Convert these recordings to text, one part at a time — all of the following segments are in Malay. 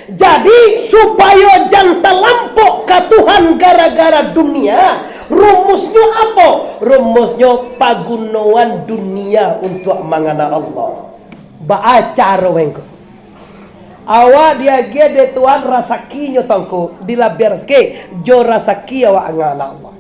Jadi supaya jangan terlampau ke Tuhan gara-gara dunia, rumusnya apa? Rumusnya pagunoan dunia untuk mengana Allah. Baacara wengko. Awak dia gede Tuhan rasakinya tangko dilabiar ke jo rasaki awak ngana Allah.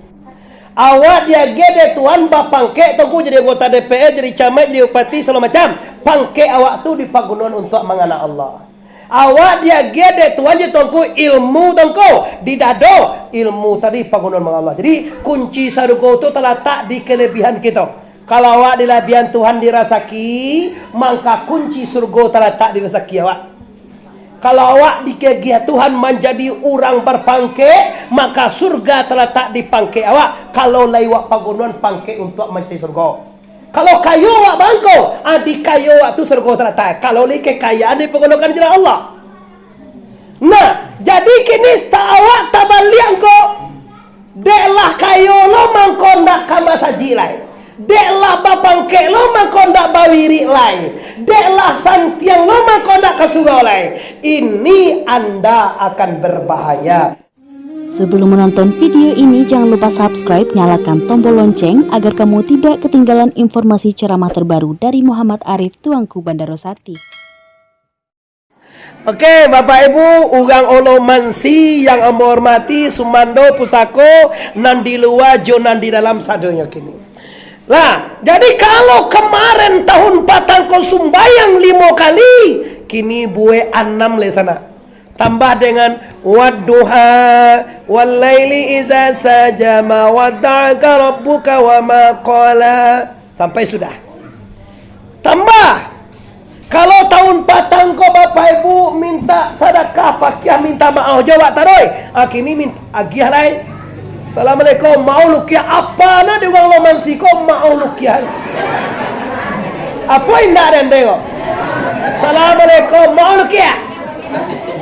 Awak dia gede Tuhan bapangke tangko jadi anggota DPR, jadi camat, jadi bupati segala macam. Pangke awak tu dipagunon untuk mengana Allah. Awak dia gede Tuhan dia tangko ilmu tangko di dado ilmu tadi pagunon mengana Allah. Jadi kunci sarugo tu terletak di kelebihan kita. Kalau awak di labian Tuhan dirasaki, maka kunci surga terletak di rezeki awak. Kalau awak dikegiat Tuhan menjadi orang berpangke, maka surga terletak di pangke awak. Kalau lewat pagunon pangke untuk mencari surga. Kalau kayu awak bangko, di kayu awak tu surga terletak. Kalau ni kekayaan dipergunakan jalan Allah. Nah, jadi kini awak tabaliang ko, deklah kayu lo mangkondak kama saji lain. Deklah bapangke lo makondak bawiri lain. Deklah santiang lo makondak kesurau lain. Ini Anda akan berbahaya. Sebelum menonton video ini, jangan lupa subscribe, nyalakan tombol lonceng agar kamu tidak ketinggalan informasi ceramah terbaru dari Muhammad Arif Tuanku Bandarosati. Oke, Bapak Ibu, urang olo mansi yang amba hormati, sumando pusako nandi luar jo nandi dalam sadonya kini. Lah, jadi kalau kemarin tahun patang kau sumbayang 5 kali, kini buwe 6 le sana. Tambah dengan wadduha walaili iza saja ma wadda'aka rabbuka wa ma qala. Sampai sudah. Tambah. Kalau tahun patang kau Bapak Ibu minta sedekah pakai minta maaf jawab taroi. Kini minta agiah lain. Assalamualaikum, mau lukia apa na di wang romansi ko mau lukia. Apa indah dan dego? Assalamualaikum, mau lukia.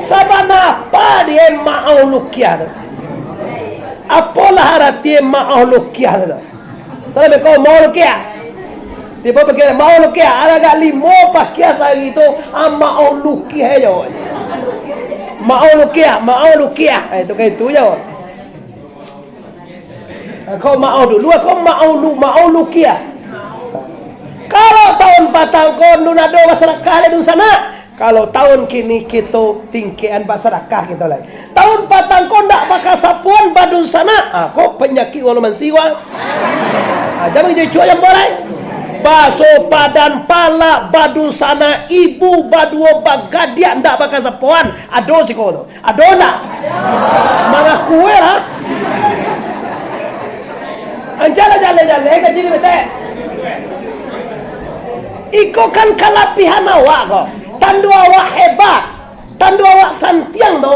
Sabana apa dia mau lukia? Apalah arti mau lukia? Assalamualaikum, mau lukia. Tiba begini mau lukia, ada gak 5 pakai sehari itu mau lukia aja. Mau lukia. Itu kayak itu ya. Kau mau dulu, kau mau lukia. Kalau tahun patang kau nunado masyarakat di sana. Kalau tahun kini kita tingkian masyarakat kita lagi. Tahun patang kau ndak pakai sapuan badu sana. Kau penyakit walaman siwa. Jangan jadi cuy yang boleh. Baso padan pala badu sana ibu badua bagadia ndak pakai sapuan. Ado sih kau tu. Ado ndak? Mana kue lah? Jalan ke sini bete. Iko kan kalapihan awak kok. Tandu awak hebat. Tandu awak santiang tu.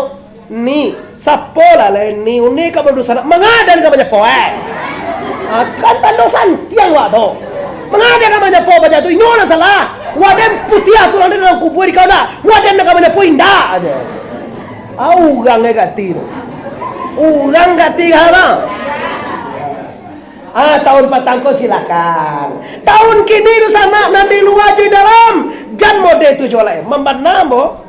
Ni sapola le ni uni ka bodu sana. Mengadan ka banyak poe. Kan tandu santiang awak tu. Mengadan ka banyak poe baca tu. Ini orang salah. Waden putih tu nanti dalam kubur di kau dah. Waden ka banyak poe indah aja. Urang gati tu. Urang gati kana. Tahun patangko silakan. Tahun kini di sana nanti luar di dalam jan mode itu jolai membanamo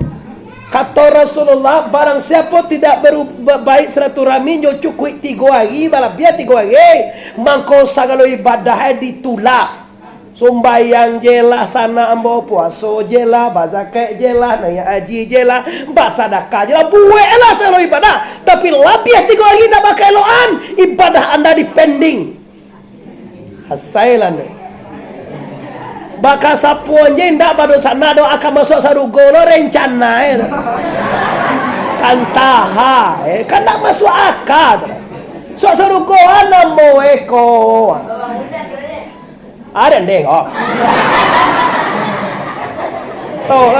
kata Rasulullah barang siapa tidak berbaik silaturahmi nyo cukup 3 hari bala biar 3 hari mangko sagalo ibadah ditulak. Sumbayang jelah sana ambo puaso jelah bazakai jelah naya haji jelah basadakah jelah buwe lah sagalo ibadah tapi lebih 3 hari nak pakai loan ibadah anda dipending. Hasailan deh. Baka sapuannya indah pada sana do akan masuk sarugo lo rencana kantaha kan tak masuk akal. So sarugo ana moeko. Ada ndeng oh. Tuh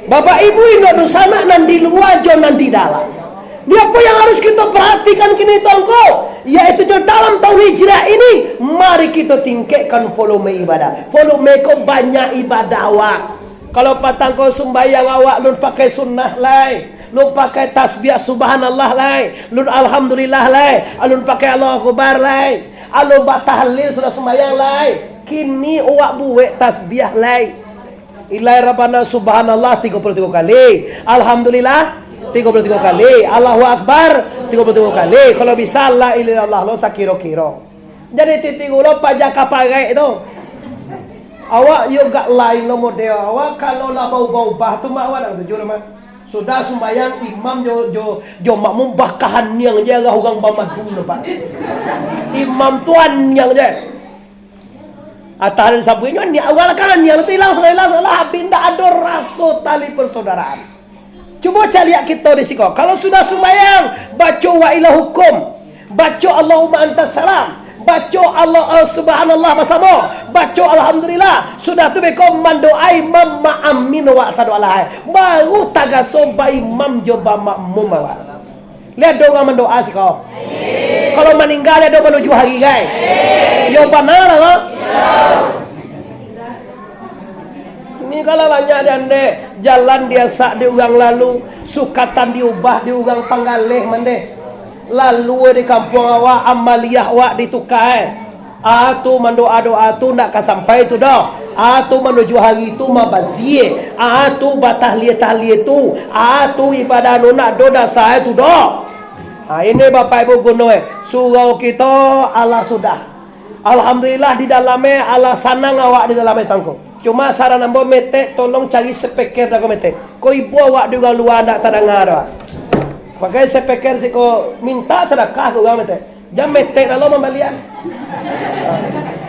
Bapak Ibu ini do sana nan di luar jo nan di dalam. Ini apa yang harus kita perhatikan kini tongko? Yaitu dalam tahun hijrah ini, mari kita tingkatkan volume ibadah. Volume kau banyak ibadah awak. Kalau patang kau sembahyang awak, lu pakai sunnah lai, lu pakai tasbih subhanallah lai, lu alhamdulillah lai, lu pakai Allahu Akbar lai, lu tahlil sudah sembahyang lai. Kini awak buat tasbih lai. Ilahi Rabbana subhanallah 33 kali. Alhamdulillah 33 kali. Allahu Akbar 33 kali. Kalau bisa la ilaha illallah lo sakiro-kiro. Jadi titik ulo pajak kapagai itu. Awak juga lain lo model. Awak kalau lah bau-bau tu mak awak nak tujuh mah. Sudah sembahyang imam jo makmum bakahan yang jaga orang bamadu lepas. Imam tuan yang je. Atau sabunya ni awal kan yang itu hilang binda ada rasa tali persaudaraan. Cuba cari kita di sini. Kalau sudah sembahyang, baca wa ila hukum, baca Allahumma antas salam, baca Allah subhanallah bersama, baca alhamdulillah. Sudah tu beko mandoai imam ma'amin wa sadu alaihi. Baru tagaso ba imam joba makmum awak. Lihat dong mendoa sih kau. Kalau meninggal ada menuju hari guys. Yo benar lah. Ini kalau banyak deh jalan biasa di urang lalu, sukatan diubah di urang panggalih mendeh. Lalu di kampung awak amaliyah awak ditukai. Atu mendoa-doa tu nak sampai tu dah. Atu menuju hari tu mabazie. Atu batahliah-tahliah tu. Atu ibadah nak doda saya tu dah. Ini Bapak Ibu guna surau kita Allah sudah. Alhamdulillah di dalamnya Allah sanang awak di dalamnya tangko. Cuma saran ambo metek tolong cari speaker dah ko metek. Ko ibu awak di luar nak terdengar dah. Pakai speaker si ko minta sedekah ko orang metek. Jam metek lalu membalian.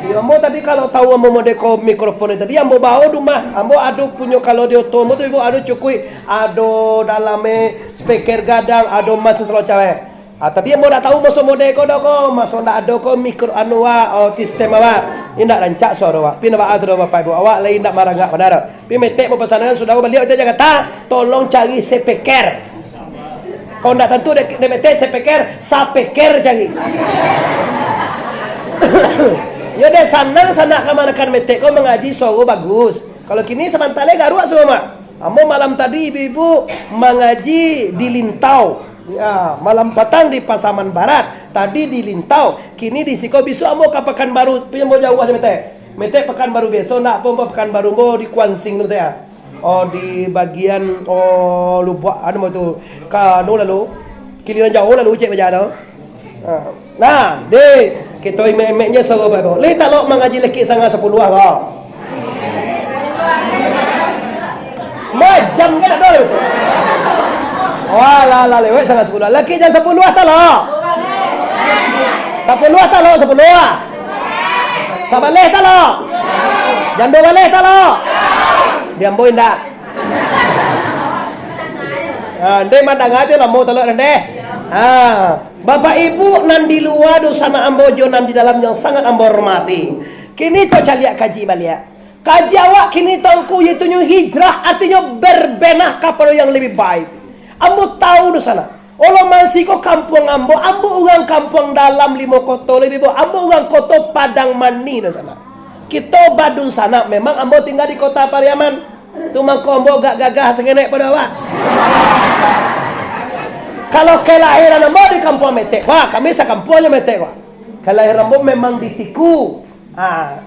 Ya ambo tadi kalau tahu ambo modeko mikrofon tadi ambo bawa rumah. Ambo adu punya kalau dia tomo tu ibu adu cukui. Ado dalamnya speaker gadang ado masuk selalu cewek. Tadi ambo dah tahu masuk modeko dah ko. Masuk nak ada ko mikro anu wa sistem awak. Indak rancak suara awak. Pina baat tu Bapak Ibu awak lain nak marah enggak benar. Pi metek mau pesanan sudah beliau dia kata tolong cari speaker. Kau ndak tentu dia metek speaker, sapeker cari. Ya deh sanang sana kamanakan metek kau mengaji suara bagus. Kalau kini sementara garuak semua. Ambo malam tadi ibu-ibu mengaji di Lintau. Ya, malam petang di Pasaman Barat. Tadi di Lintau. Kini di Siko Bisu ambo ke Pekanbaru. Punya mau jauh aja metek. Metek Pekanbaru besok nak apa Pekanbaru mau di Kuansing tu ya. Oh di bagian Lubuk anu mau tu kanu lalu. Kiliran jauh lalu cek baca tu. Nah, deh kita imek-imeknya suruh Bapak. Le tak lo mengaji leki sangat 10 kau. Macam kan ada tu. Wah lah lewat sangat 10. Laki jam 10 tak lo. 10 tak lo 10. Sabaleh tak lo. Jam 2 baleh tak lo. Diambo indak. Ndai mandang ate lah mau telok ndai. Bapak Ibu nan di luar dosana ambojo nan di dalam yang sangat ambo hormati. Kini to caliak kaji balik. Kaji awak kini tongku yaitu hijrah artinya berbenah kepada yang lebih baik. Ambo tahu dosana. Olo masih ko kampung ambo orang kampung dalam limo koto lebih bo. Ambo orang koto Padang Mani dosana. Kita badung sana memang ambo tinggal di kota Pariaman. Tu mangko ambo gak gagah sengenek pada awak. Kalau kelahiran ambo di kampung Metek, wah kami sekampungnya Metek wah. Kelahiran ambo memang di Tiku.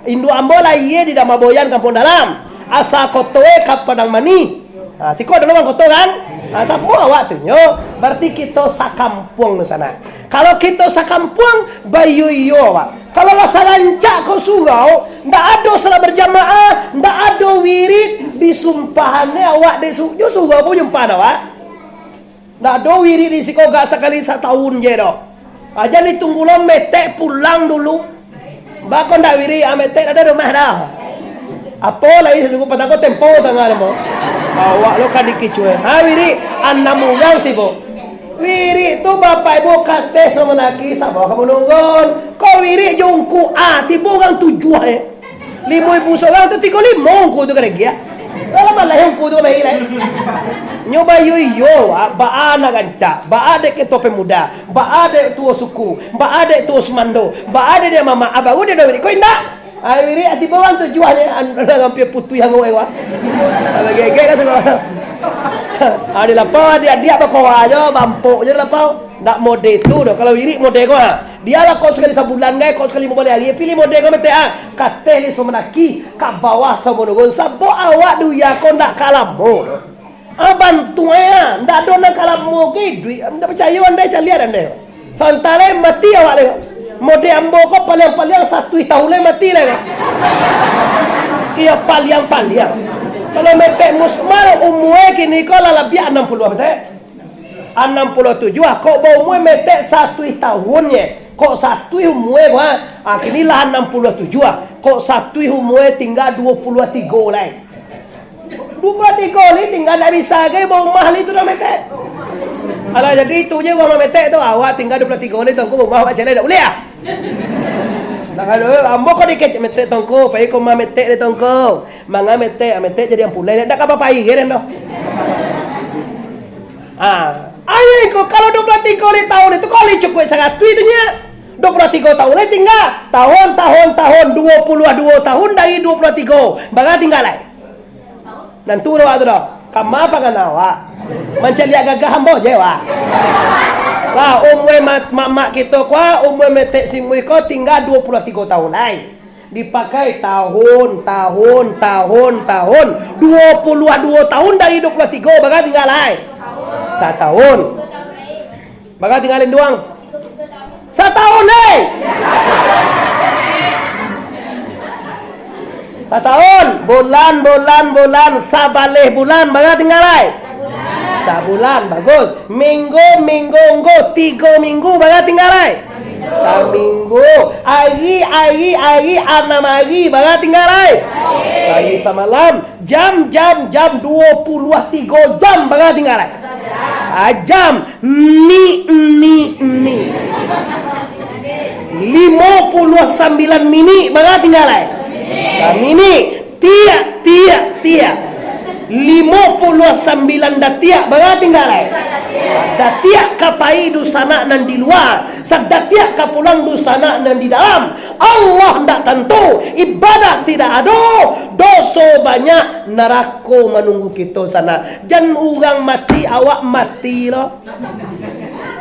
Indu ambo lah iye di Damaboyan kampung dalam. Asa kotoe ka Padang Mani. Siko adalah orang koto kan? Sapu awak tu nyo. Berarti kita sakampung di sana. Kalau kita sakampung bayu iyo awak. Kalau lah sarancak kau surau, ndak ada salat berjamaah, ndak ada wirid disumpahannya awak di surau pun nyumpahan awak. Ndak ada wirid di siko gak sekali setahun je dah. Aja ditunggu lo metek pulang dulu. Bakon ndak wirid metek ada rumah dah. Apa lagi sungguh patang kau tempo tengah mo. Awak lo kan dikicue. Wirid anam ulang tibo. Wiri tu Bapak Ibu kate sama naki sama kamu nunggon. Kau wiri jongku tiba orang 7 5 ibu seorang tu 35 ku tu kena dia. Kalau malah yang ku tu baik lah. Nyoba yo ba anak ganca, ba adek ke tope muda, ba adek tua suku, ba adek tua semando, ba adek dia mama abah udah dah wiri. Kau indak? Wiri tiba orang tujuannya anda hampir putu yang ngoi wah. Bagi kan tu. Ada lapau dia berkoa aja, bampuk je lapau. Nak mode tu dah. Kalau wirik mode ko Dia lah kau sekali sebulan gay, kau sekali mau balik hari. Pilih model kau mete kateli semenaki kat bawah semono. Sabo awak du ya kau ndak kalah mo. Bantu ndak do nak kalah mo ke duit. Ndak percaya anda calian anda. Santale mati awak le. Model ambo kau paling-paling 1 tahun le mati le. Ia paling-paling. Kalau mete musmal umur kini kau lah lebih 60 mete. 67 kok bau umur mete 1 tahunnya. Kok 1 umur kini lah 67 kok 1 umur tinggal 23 lah. 23 ni tinggal tak bisa ke bau mahal itu dah mete. Alah jadi itu je gua mete tu awak tinggal 23 ni tongko bau mahal macam dah boleh ah. Nak kalau ambo kau dikit mete tongko, pai kau mete de tongko. Manga mete jadi yang pulai dak apa pai ke dah. Ayo kau kalau 23 tahun itu kau cukup sangat tu itunya. 23 tahun tinggal tahun 22 tahun dari 23 baga tinggal lai. Nanti awak tu dah. Kamu apa kan awak? Macam lihat gagah ambo je awak. Wah, umur mak kita kuah umur metek simui kau tinggal 23 tahun lai. Dipakai tahun 22 tahun dari 23 baga tinggal lai. 1 tahun. Baga tinggalin doang. 1 tahun ni. 1 tahun. Bulan. Sabaleh bulan. Baga tinggal lai. Sebulan. Bagus. Minggu. 3 minggu. Baga tinggal lai. Seminggu. Hari. 6 hari. Baga tinggal lai. Hari semalam. Jam 23 jam. Baga tinggal lai. Jam. Ni. 59 minit baga tinggal lai. Minit. Tiak. 59 datiak baga tinggal lai. Datiak kapai du sana nan di luar. Datiak ka pulang du sana nan di dalam. Allah ndak tentu. Ibadah tidak ada. Dosa banyak. Neraka menunggu kita sana. Jangan orang mati awak mati loh.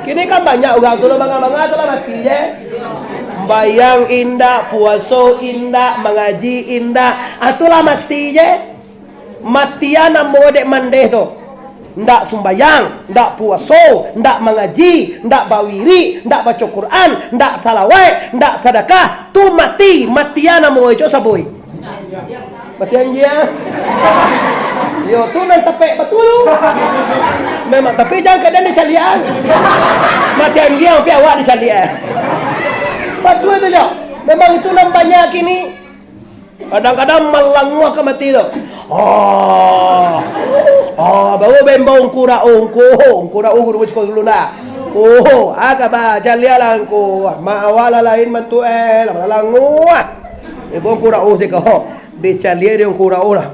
Kini kan banyak orang tu bangga-bangga tu lah mati je. Bayang indah, puasa indah, mengaji indah. Itulah mati je. Matian namo dek mandeh tu. Ndak sembayang, ndak puasa, ndak mengaji, ndak bawiri, ndak baca Quran, ndak salawat, ndak sedekah. Tu mati. Matian namo itu sabui. Matian dia. Yo tu nan tepek betul. Memang tapi jangan kadang dicalian. Matian dia tapi awak dicalian. Betul tu je. Memang itu nampaknya kini. Kadang-kadang melangwah ke mati tu. Baru bembong kurau guru cakap dulu nak. Agak ba calian lah engkau. Mak awak lah lain mantu lama langwah. Bembong kurau sih kau. Dicalian dia kurau lah.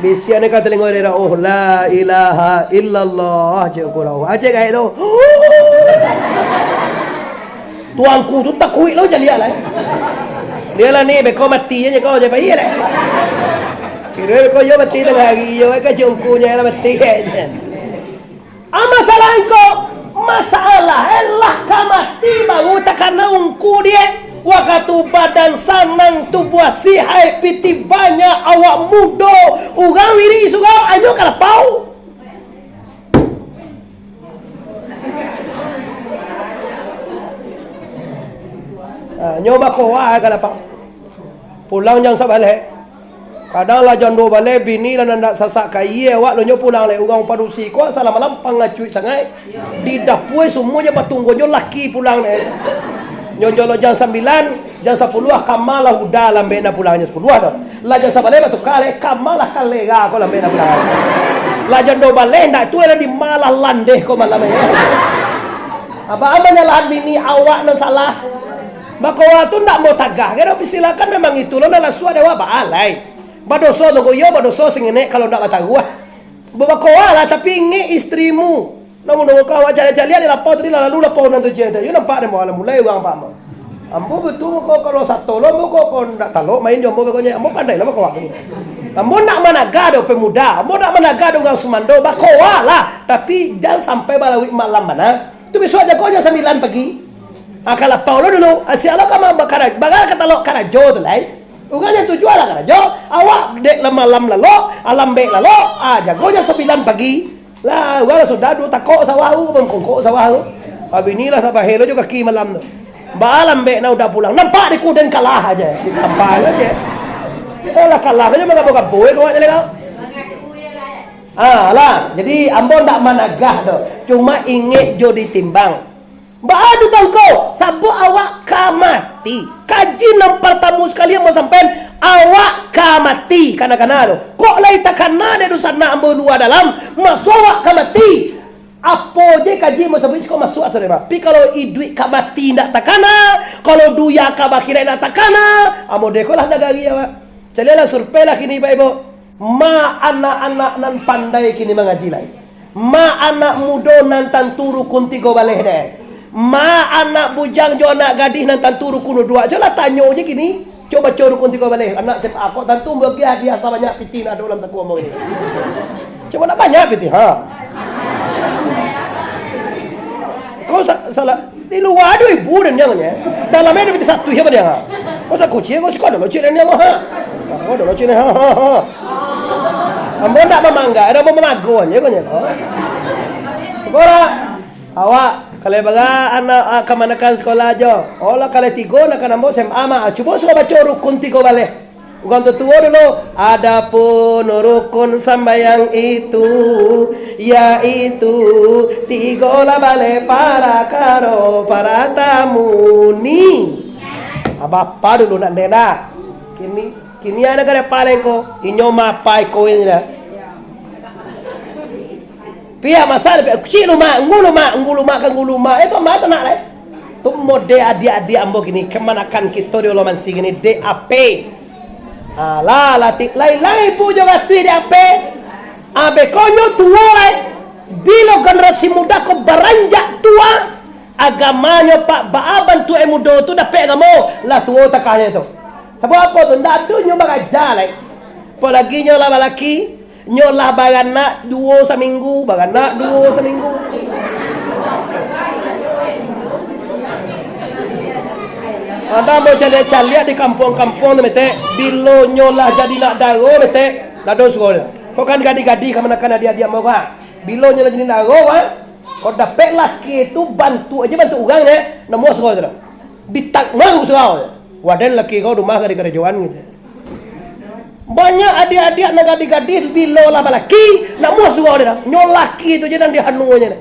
Bisian kata lengoi dia la ilaha illallah je kurau. Aje kayak tu. Tuanku tu tak kuit lo jadi lah. Dia lah ni beko mati je kau je pai lah. Kira beko yo mati tengah hari yo ke jungkunya lah mati je. Masalah engkau masalah elah ka mati baru tak kena ungku dia. Waktu badan sanang tubuh sihai piti banyak awak muda orang wiri surau anyo kalapau. Nyoba kowa kalapau. Pulang jangan sabalik. Kadang lah jangan dua balik bini dan nak sasak kaya awak lo pulang le orang padusi ko salah malam pangacuit sangai. Di dapur semuanya batunggonyo laki pulang le. Nyonjolo jam 9, jam 10 kamalah udah lambe na pulangnya 10 tu. La jam sabale batu kale kamalah kalega ko lambe na pulang. La jam do bale ndak tu ada di malah landeh ko malam ya. Apa amanya lahan bini awak na salah. Maka tu ndak mau tagah. Kira silakan memang itu lo na suah dewa ba alai. Badoso tu yo badoso sing nek kalau ndak bataguah. Bawa lah tapi nge istrimu. Namun kau cari-cari dia lapor tadi lalu lapor nanti cerita. You nampak dia malam mulai orang apa? Ambo betul kau kalau satu lo, kau nak talok main jombo pokoknya. Ambo pandai lah kau ni. Ambo nak managado pemuda, ambo nak managado orang Sumando, bakoa lah. Tapi jangan sampai balawik malam mana. Tu besok jagonya 9 pagi. Kalau Paulo dulu, siapa kamu bakal kata lo karajo tu lah. Uganya tujuan lah karajo. Awak dek malam lalu, alam bek lalu, jagonya 9 pagi. Lah, ugala sudah dulu takok sawahu, mengkongkok sawahu. Habis inilah sampai helo juga kaki malam tu. Balam bek na udah pulang. Nampak di kuden kalah aja, ditampal aja. Lah kalah aja mengabo-gabo kau aja kau. Lah, jadi ambon tak managah tu. Cuma inget jo ditimbang. Baadu tangko, sabu awak kamati. Kaji nam pertamu sekalian mau sampai awak kamati kana-kana lo. Kok lai takana de dusana ambo dua dalam, masuk awak kamati. Apa je kaji mau sampai kau masuk asal ba. Pi kalau idui kamati ndak takana, kalau duya kabakira ndak takana, amo de ko lah nagari awak. Calilah surpela kini Pak Ibu. Ma anak-anak nan pandai kini mengaji lai. Ma anak muda nan tanturu kunti go baleh deh. Ma anak bujang jo anak gadis nan tanturu kuno dua. Coba tanya je kini. Coba coro kunti go baleh. Anak sep aku tantu bagi hadiah sama banyak piti nak dalam satu omong ini. Coba nak banyak piti ha. Kau salah di luar ada ibu dan jangannya. Dalamnya ada piti satu siapa dia ha. Kau sa kucing kau suka dulu cina ni ha. Kau dulu cina ha. Ambo ndak memangga, ada mau menago aja kau nya. Kora awak kalau baga anak kemanakan sekolah aja. Olah kalau tiga nak ambo SMA mah. Cuba suka baca rukun tiga balik. Bukan tua dulu. Adapun rukun sambayang itu, yaitu tiga lah balik para karo para tamu ni. Apa dulu nak dena? Kini ada kada paling ko inyo mapai ko ini dah. Pia masalah pia kecil nguluma itu mata nak leh. Tu mode adik-adik ambo kini kemanakan kita di ulaman sing ini DAP. Ala latik lai pujo gatu DAP. Abe konyo tua leh. Bila generasi muda ko beranjak tua, agamanya Pak Baaban tu muda tu dapat agama lah tua takahnya tu. Sebab apa tu? Ndak ada nyoba ajar lah. Apalagi nyolah balaki, nyolah baganak 2 seminggu, baganak 2 seminggu. Ada mau cari-cari di kampung-kampung tu mete, bila nyolah jadi nak daro mete, nak do sekolah. Kau kan gadi-gadi ke mana kan dia mau kan? Bila nyolah jadi daro kan? Kau dapat laki tu bantu orang ni, nak mau sekolah tu. Ditak mau sekolah. Waden laki kau rumah ke di kerajaan gitu. Banyak adik-adik nak gadis-gadis bila lah laki nak mau suruh dia. Nyolaki tu je dan dihanunya.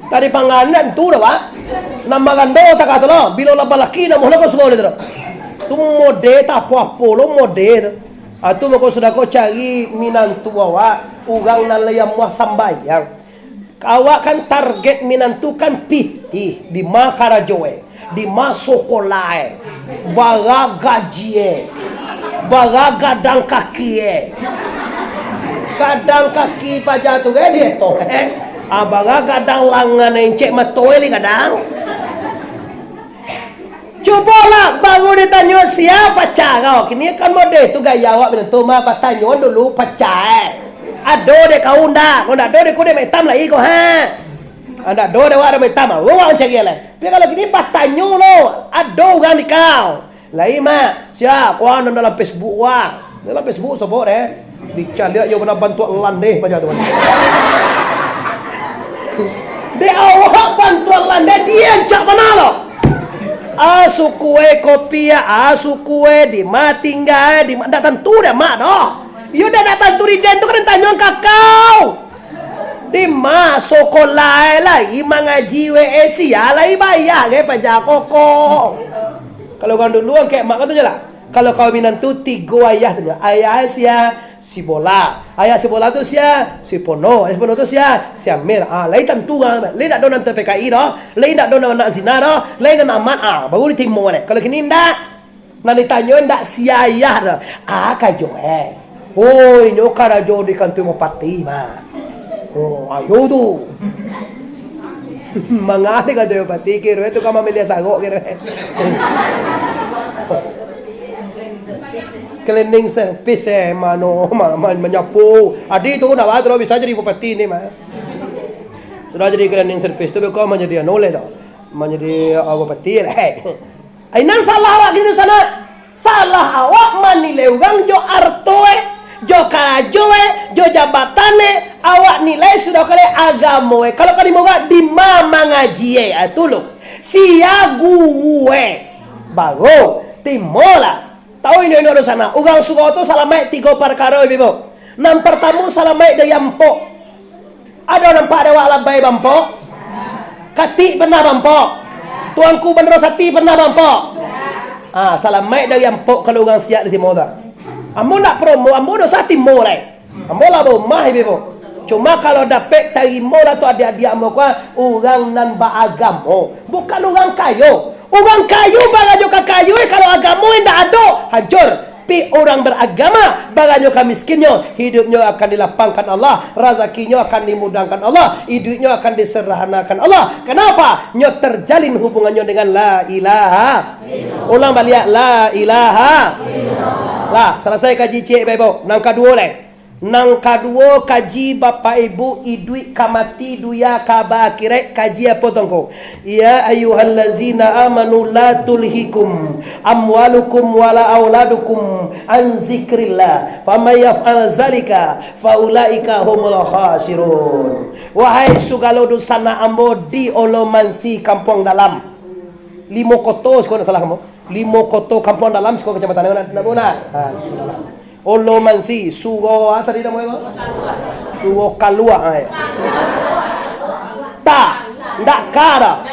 Tadi panganan tu dah pak. Nama gando tak kata lo. Bila lah laki nak mau nak suruh dia. Tu mode tak apa-apa lo mode tu. Tu mau sudah kau cari minantu awak. Ugang nan layam muah sambayang. Awak kan target minantu kan piti di Makarajoe. Di masuk sekolah, baga gaji, baga gadang kaki, gadang kaki pajak tu dia tu, baga gadang langan encik matoeli gadang. Cobalah baru ditanya siapa cara, kini kan mode tu gaya awak benar tu mah tanya dulu pacai. Ado de kau ndak ado de kau de metam lagi kau ha. Anda do dewa ada metam, orang cari lah. Tapi kalau gini patanya lo, ada orang di kau. Lain mah, siapa? Kau dalam Facebook wah, dalam Facebook sebut dicari dia pernah bantu landeh macam tu. Dia awak bantu landeh dia cak mana lo? Asu kue kopi asu kue di matingga di mak tentu dah mak doh. Yo dah bantu di tu kan tanya kakau. Di masuk sekolah lagi mengaji WSI lagi bayar ke pajak koko. Kalau kan dulu kayak mak kata je lah. Kalau kau minantu 3 ayah tu je. Ayah sia si bola. Ayah si bola tu sia si pono. Ayah si pono tu sia si amir. Lain tentu kan. Lain tak ada nanti PKI dah. Lain tak ada nak zina dah. Lain nak amat baru ditimbul leh. Kalau kini ndak. Nak ditanya ndak si ayah dah. Kajo Oi nyokara jo di kantor mapati mah. Oh, ayo tu. Mangani ka tayo pati kiro ito ka mamilya sago kiro. Cleaning service menyapu. Adi tu na ba bisa jadi bupati ni mah. Sudah jadi cleaning service tu kau menjadi noleh tau. Menjadi apa peti lah. Ainan salah awak di sana. Salah awak manilai orang jo artoe, jo karajoe, jo jabatane, awak nilai sudah kali agamoe. Kalau kali mau di mama ngaji atulung. Sia gue. Bago timola. Tahu ini di sana. Ugang suka tu salamai 3 perkara ibu. Nang pertama salamai dari ampo. Ada nampak ada awak labai bampo? Kati pernah bampo? Tuanku bener sati pernah bampo? Salamai dari ampok kalau orang siap di timur dah. Ambo nak promo, ambo dah sati mulai. Ambo lah rumah ibu. Cuma kalau dapat terima lah tu adik-adik ambo kuah orang nan beragama, bukan orang kayu. Orang kayu bagajo ka kayu kalau agama ndak ada, hancur. Pi orang beragama bagajo ka miskinnya, hidupnya akan dilapangkan Allah, rezekinya akan dimudahkan Allah, hidupnya akan diserahanakan Allah. Kenapa? Nya terjalin hubungannya dengan la ilaha. Ulang balik la ilaha. Lah, selesai kaji cik baik-baik. Nang kedua leh. Nang kedua kaji bapak ibu idui kamati duya kaba akhirat kaji apa tongko. Ya ayyuhallazina amanu la tulhikum amwalukum wala auladukum an zikrillah faman yaf'al zalika faulaika humul khasirun. Wahai sugalo dosana ambo di Olomansi kampung dalam. 5 koto sekolah salah kamu. 5 koto kampung dalam sekolah kecamatan mana? Nak bona? Olomansi, Suro tadi namanya apa? Suro Kalua. Ndak kara.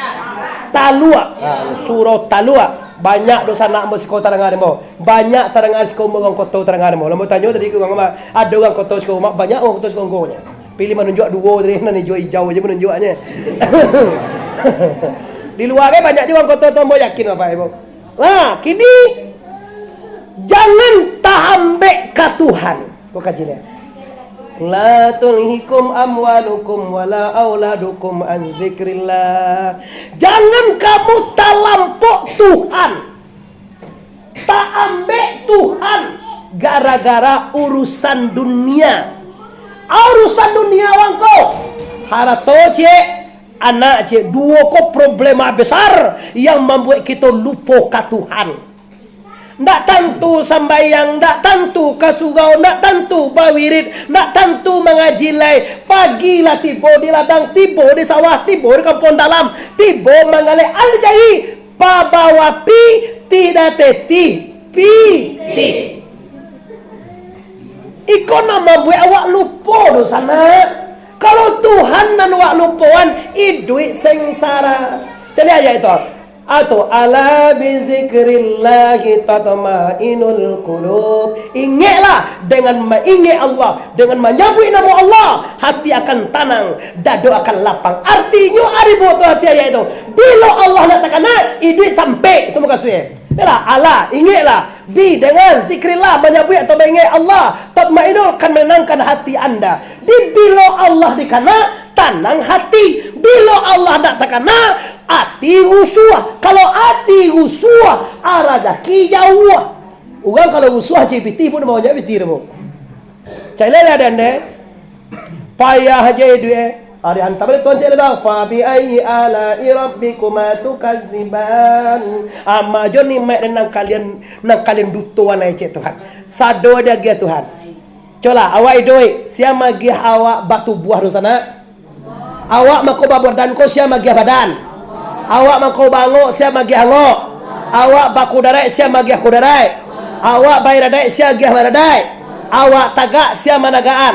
Talua. Suro Talua. Banyak dosa nak musiko tarangan mo. Banyak tarangan siko mo orang koto tarangan mo. Lamu tanya tadi ke orang ada orang koto siko mak banyak orang koto siko nggonya. Pilih menunjuk 2 tadi nan hijau hijau aja menunjuknya. Di luarnya banyak juga orang koto tombo yakin apa ibu. Lah, kini jangan tahambek ke Tuhan. Kau kaji dia. La tulhikum amwalukum wala auladukum an zikrillah. Jangan kamu talampok Tuhan. Tak ambek Tuhan gara-gara urusan dunia. Urusan dunia wangko. Harato cik, anak cik, 2 ko problema besar yang membuat kita lupa ke Tuhan. Ndak tentu sambayang, ndak tentu kasugau, ndak tentu bawirid, ndak tentu mengaji lai. Pagilah tiba di ladang, tiba di sawah, tiba di kampung dalam, tiba mengalih al-jahi, pabawa pi, tidak teti, pi, ti. Iko nama buat awak lupa do sana. Kalau Tuhan nan awak lupaan, idui sengsara. Jadi aja itu. Atau ala bizikrillahi tatmainul qulub. Ingatlah dengan mengingat Allah, dengan menyebut nama Allah, hati akan tenang, dada akan lapang. Artinya aribu tu hati ayat itu. Bila Allah nak tekan hidup sampai itu bukan suai. Yalah, ala ingatlah bi dengan zikrillah menyebut atau mengingat Allah, tatmainul akan menenangkan hati anda. Di bila Allah dikana tenang hati. Bila Allah nak terkena hati rusuh. Kalau hati rusuh rezeki jauh. Orang kalau rusuh CPT pun mau jadi piti demo. Cailah ada ande. Payah aja dia. Hari hantar balik tuan cailah dah. Fa bi ayyi ala'i rabbikuma tukazziban. Amajo ni mak nang kalian dutuan ai cik Tuhan. Sado dia dia Tuhan. Cola awak idoi siapa magi awak batu buah di sana? Awak mako badan ko siapa magi badan? Awak mako bango siapa magi hango? Awak baku darai siapa magi aku darai? Awak bayar darai siapa magi bayar darai? Awak tagak siapa nagaan?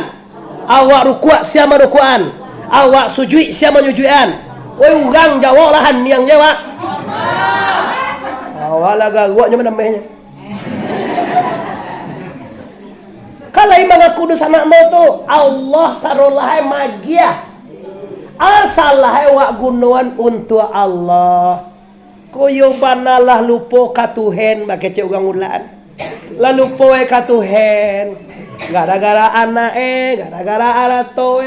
Awak rukuat siapa rukuan? Awak sujud siapa menyujudan? Woi urang jawab lah yang jawab. Awak lah gaguknya namanya. Kalau imang aku dosa nak mau tu Allah sarolahai magia. Asalahai wak gunuan untuk Allah. Koyo banalah lupa ka Tuhan bagi cik orang ulan. Lalu poe ka Tuhan. Gara-gara anak gara-gara arato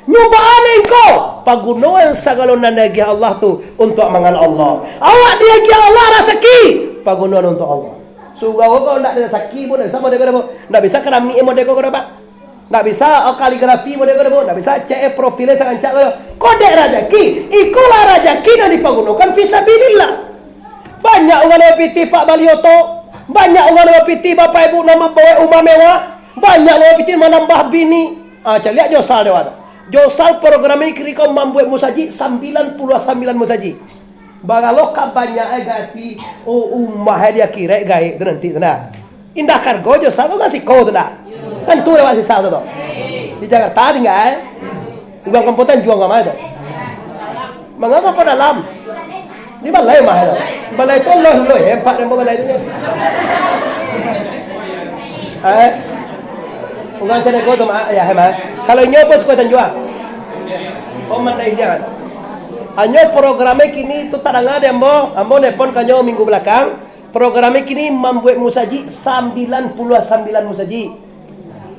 nyubaan engkau pagunuan sagala nandagi Allah tu untuk mangan Allah. Awak dia Allah rezeki pagunuan untuk Allah. Sugau kau nak ada rezeki pun sama dengan apa? Nak bisa kerami emo deko kau dapat. Nggak bisa kaligrafi model kau nggak bisa cek profilnya sangat cak kode rajaki ikulah rajaki yang dipagunakan fisabilillah. Banyak orang yang piti Pak Balioto, banyak orang yang piti bapak ibu nama bawa rumah mewah, banyak orang piti menambah bini. Lihat Josal dewa. Josal program ini kiri kau membuat musaji 99 musaji. Bagalo banyak gati umah dia kira gai itu nanti nah. Indah kargo Josal kau kasih kau tu dah. Tentu lewat sisa tu. Di Jakarta tinggal. Uang komputer jual nggak ada. Mengapa pada dalam? Ini balai mah itu. Balai itu loh hebat yang balai itu. Bukan saya kau tu mah ya hebat. Kalau nyoba suka jual. Oh mana dia? Hanya programnya kini tu tak ada ambo nelpon kanyo minggu belakang. Programnya kini membuat musaji 99 musaji.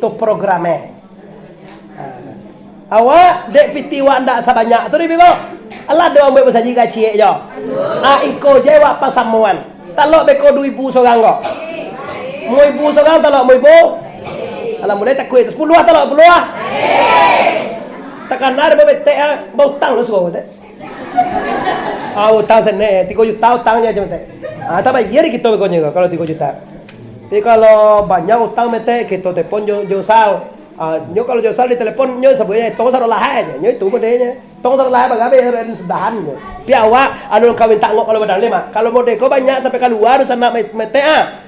Tu programnya. Awak dek piti wak ndak sebanyak tu ni bibo. Allah doang buat musaji gaci je. Iko je wak pasamuan. Talok beko 2,000 seorang kok. 1,000 seorang talok 1,000. Alah mulai tak kuih 10 talok 10. Takkan ada bebetek bau tang lu suka betek. Utang sana 3 juta utangnya aja betek. Tapi iya kita bekonya kalau 3 juta. Tapi kalau banyak utang betek kita telepon Josal. Nyo kalau Josal di telepon nyo sebenarnya tong saro lahai aja. Nyo itu bedanya. Tong saro lahai bagabe sudahan. Pi awak anu kawin tangok kalau badal lima. Kalau modeko banyak sampai keluar sana mete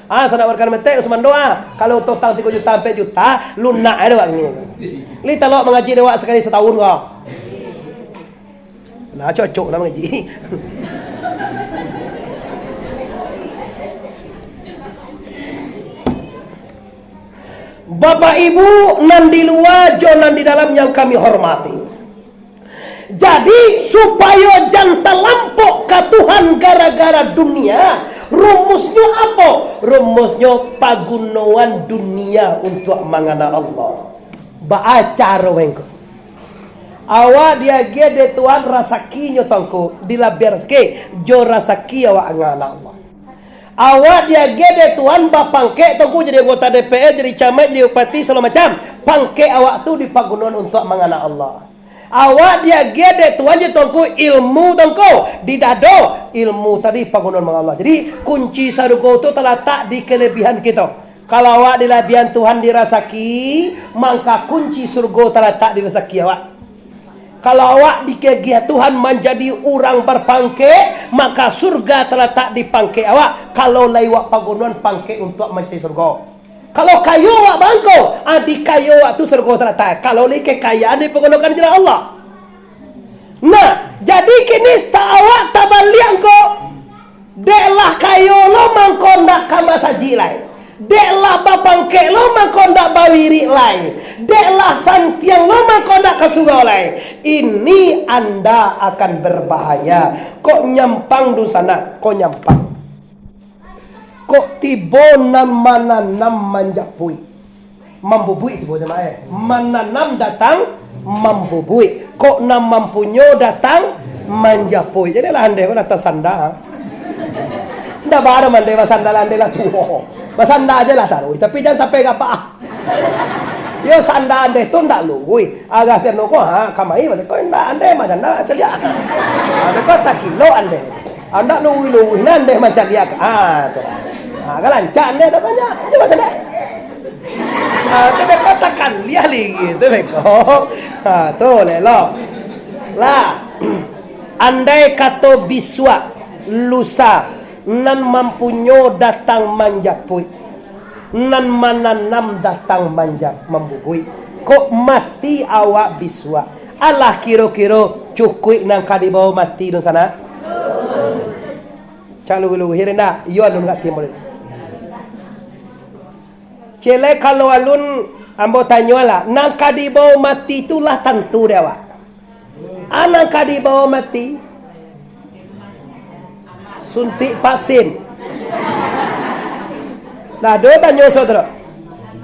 sana warkan mete usman doa. Kalau total 3 juta 4 juta lunak ada wak ini. Li talok mengaji dewa sekali setahun kok. Nah cocok lah mengaji. Bapak Ibu nan di luar jo nan di dalam yang kami hormati. Jadi supaya jangan terlampau ke Tuhan gara-gara dunia, rumusnya apa? Rumusnya pagunuan dunia untuk mengana Allah. Baacara wengko. Awak dia gede Tuhan rasakinya tangko dilabiar ke jo rasaki awak ngana Allah. Awak dia gede Tuhan bapangke tangko jadi anggota DPR, jadi camat, jadi bupati segala macam. Pangke awak tu dipagunuan untuk mengana Allah. Awak dia gede Tuhan je tangko ilmu tangko di dado ilmu tadi pagunuan mengana Allah. Jadi kunci surga tu terletak di kelebihan kita. Kalau awak di lebihan Tuhan dirasaki, maka kunci surga terletak di rasaki awak. Kalau awak dikegiat Tuhan menjadi orang berpangke, maka surga terletak di pangke awak. Kalau lewat pagunuan pangke untuk mencari surga. Kalau kayu awak bangko, di kayu awak tu surga terletak. Kalau li kekayaan dipergunakan jalan Allah. Nah, jadi kini awak tak balian ko. Deklah kayu lo mangko ndak kama saji lain. Deklah bapangke lo mangko ndak bawiri lain. Deklah santiang lo mangko ndak kesurga lain. Ini Anda akan berbahaya. Kok nyampang du sana, kok nyampang. Kok tibo mananam manjapui. Mambubui tibo jemaah. Mananam datang mambubui. Kok nam mampunyo datang manjapui. Jadi lah andai kok datang sanda. Ndak barang andai sanda andai lah tuh. Basanda aja lah taruh, tapi jangan sampai apa. Yo sanda ande tu ndak luwi. Agak seno ko kamai masih ko ndak ande macam ndak celia. Ande ko tak kilo ande. Anda luwi nande macam dia. Tu. Kalanca ande dah banyak. Dia macam dah. Tapi katakan lihat lagi tu beko. Tu lelo. Lah. Andai kata biswa lusa nan mampunyo datang manjapui, nan mananam datang manjap membubui. Kok mati awak biswa? Allah kiro-kiro cukui nang kadibaw mati dun sana. Cak lugu-lugu hirenda, iyo alun ngati mo. Cele kalau alun ambo tanyo lah, nang kadibaw mati itulah tentu dewa. Anang kadibaw mati suntik vaksin. Nah, dua tanya saudara.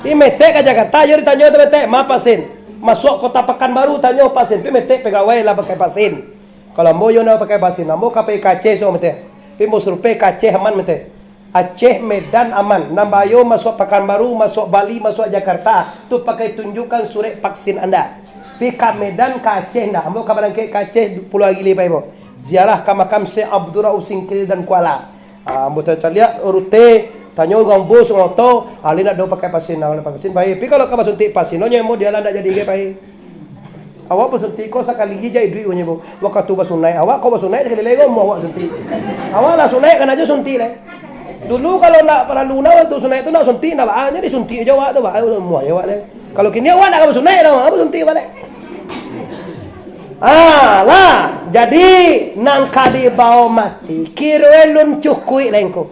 Pi metek ke Jakarta, yo ditanya metek, ma vaksin. Masuk kota Pekanbaru tanya vaksin. Pi metek pegawai lah pakai vaksin. Kalau mau yo na pakai vaksin, mau KPKC so metek. Pi mau survei KC haman metek. Aceh, Medan aman. Nambayo masuk Pekanbaru, masuk Bali, masuk Jakarta. Tu pakai tunjukkan surat vaksin anda. Pi ke Medan, ke Aceh dah. Ambo ke barangkali ke Aceh Pulau Gili Pak Ibu. Ziarah ke makam Syekh Abdul Rauf Singkil dan Kuala. Ambo lihat rute, tanya orang bos orang tu, ali nak do pakai vaksin, nak pakai vaksin baik. Pi kalau kamu suntik vaksin, nyonya mau dia lah nak jadi ke baik. Awak bersuntik kau sekali gigi jadi duit punya bu. Waktu tu bersunai, awak kau bersunai sekali lagi mau awak suntik. Awak lah sunai kan aja suntik lah. Dulu kalau nak para luna waktu sunai itu nak suntik nak bahannya disuntik aja awak tu bah. Semua ya awak lah. Kalau kini awak nak kamu sunai dah, apa suntik balik. Lah, jadi nang kadi bau mati, kirelun cukui lengko.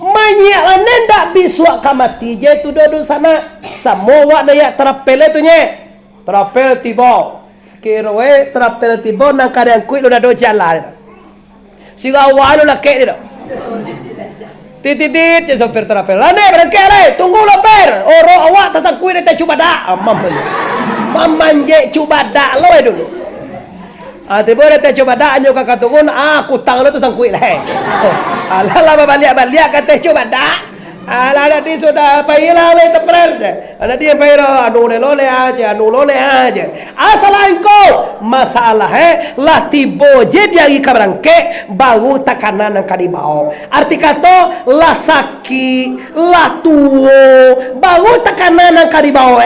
Banyak anen tak biswa kamati je tu dodo sana. Semua wak nak terapel tu nye. Terapel tiba. Kirwe terapel tiba nang kadi yang kuit lu dah do jalan. Siga awal lu nak kek dia. Titit je sopir terapel. Lane berangkat le, tunggu lo per. Oro awak tasang kuit dia cuba dak. Mamanje cuba dak lo dulu. Tiba dia coba dak anjo kakak tunggu aku tang lo tu sang kuit le. Alah balik kata coba dak. Alah nanti sudah payah le tepren je. Nanti yang payah anu le aja. Asal engkau masalah lah tibo je dia ika berangke baru takanan yang kadibau. Arti kata lah sakit, lah tuo baru takanan yang kadibau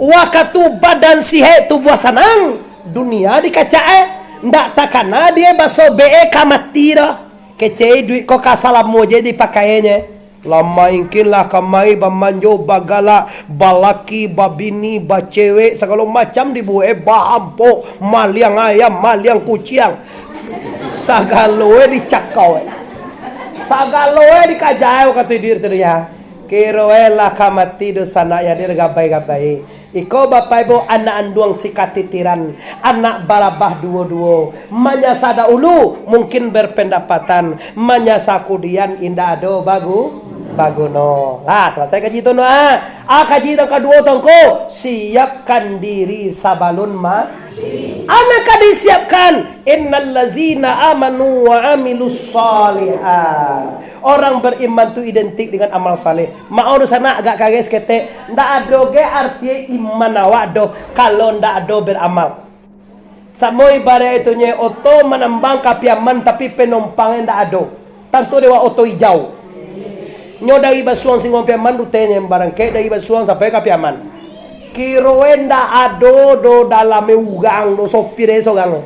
wakatu badan sihe tubuh sanang dunia dikaca ndak takana dia baso be kamati dah. Kece duit kau kasalamu je dipakainya. Lama ingkin lah kamai bamanjo bagala balaki babini bacewek segala macam dibuat bahampo maliang ayam maliang kucing sagaloe dicakau sagaloe dikajau kata dir tu ya kiroe lah kamati do sana ya dir gabai iko bapak ibu anak anduang sikatitiran anak barabah duo manyasa ulu mungkin berpendapatan manyasa kudian indah ado baguno. Lah selesai kaji tu kaji yang kedua tongko siapkan diri sabalun anak disiapkan innal lazina amanu wa amilus shalihat. Orang beriman tu identik dengan amal saleh. Mau di sana agak kaget kete ndak ado ge arti iman awak do kalau ndak ado beramal. Samoi bare itunya oto menambang kapiaman tapi penumpangnya ndak ado. Tentu dewa oto hijau. Nyo dari basuang singong piaman rutenya barangke dari basuang sampai ke piaman. Kiroenda ado do dalam ugang do sopire sogang.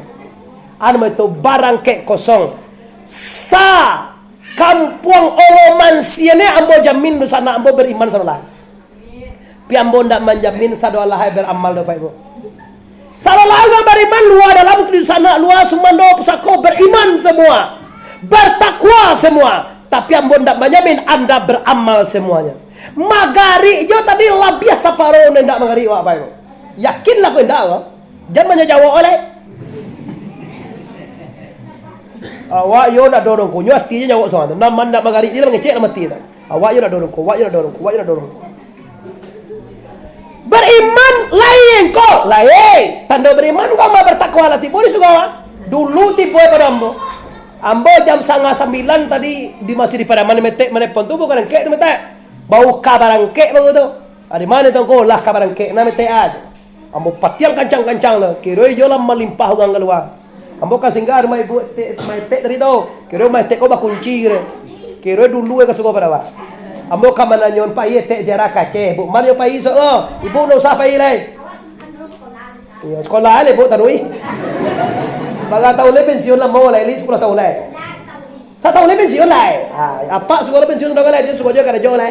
Anu itu barangke kosong. Sa kampung oloman siane ambo jamin do sana ambo beriman sana. Piambo ndak menjamin sado Allah beramal do Pak Ibu. Salah beriman luar dalam di sana luar sumando pesako beriman semua. Bertakwa semua. Tapi ambon ndak menjamin anda beramal semuanya. Magari jo tadi lah biasa paro ndak magari wa Pak. Yakinlah kau ndak wa. Jangan menjawab oleh. Awak yo nak dorong ko nyo artinya jawab soal. Nama ndak magari dia ngecek mati dah. Awak yo nak dorong ko, awak yo nak dorong ko. Beriman lain kok, lain. Tanda beriman kau mah bertakwa lah tipu di suka. Dulu tipu pada ambo. Ambo jam 8:30 tadi di masih di Padaman metek menepon tu bukan kek tu metek. Bau kabarang kek bau tu. Di mana tu kau lah kabarang kek na metek aja. Ambo patiang kancang-kancang lah. Kira yo lah melimpah uang keluar. Ambo ka singgah rumah ibu metek tadi tu. Kira metek kau bakunci kira dulu ke suka pada wa. Ambo ka mananyon pa iye tek ziarah kace. Bu mana yo pa iso ibu no usah pa ilai. Ya sekolah le bu tarui. Baga tahu le pensiun lah mau lah, ini 10 tahun lah. 1 tahun le pensiun lah. Apa sekolah pensiun dah lah, dia suka je kada jauh lah.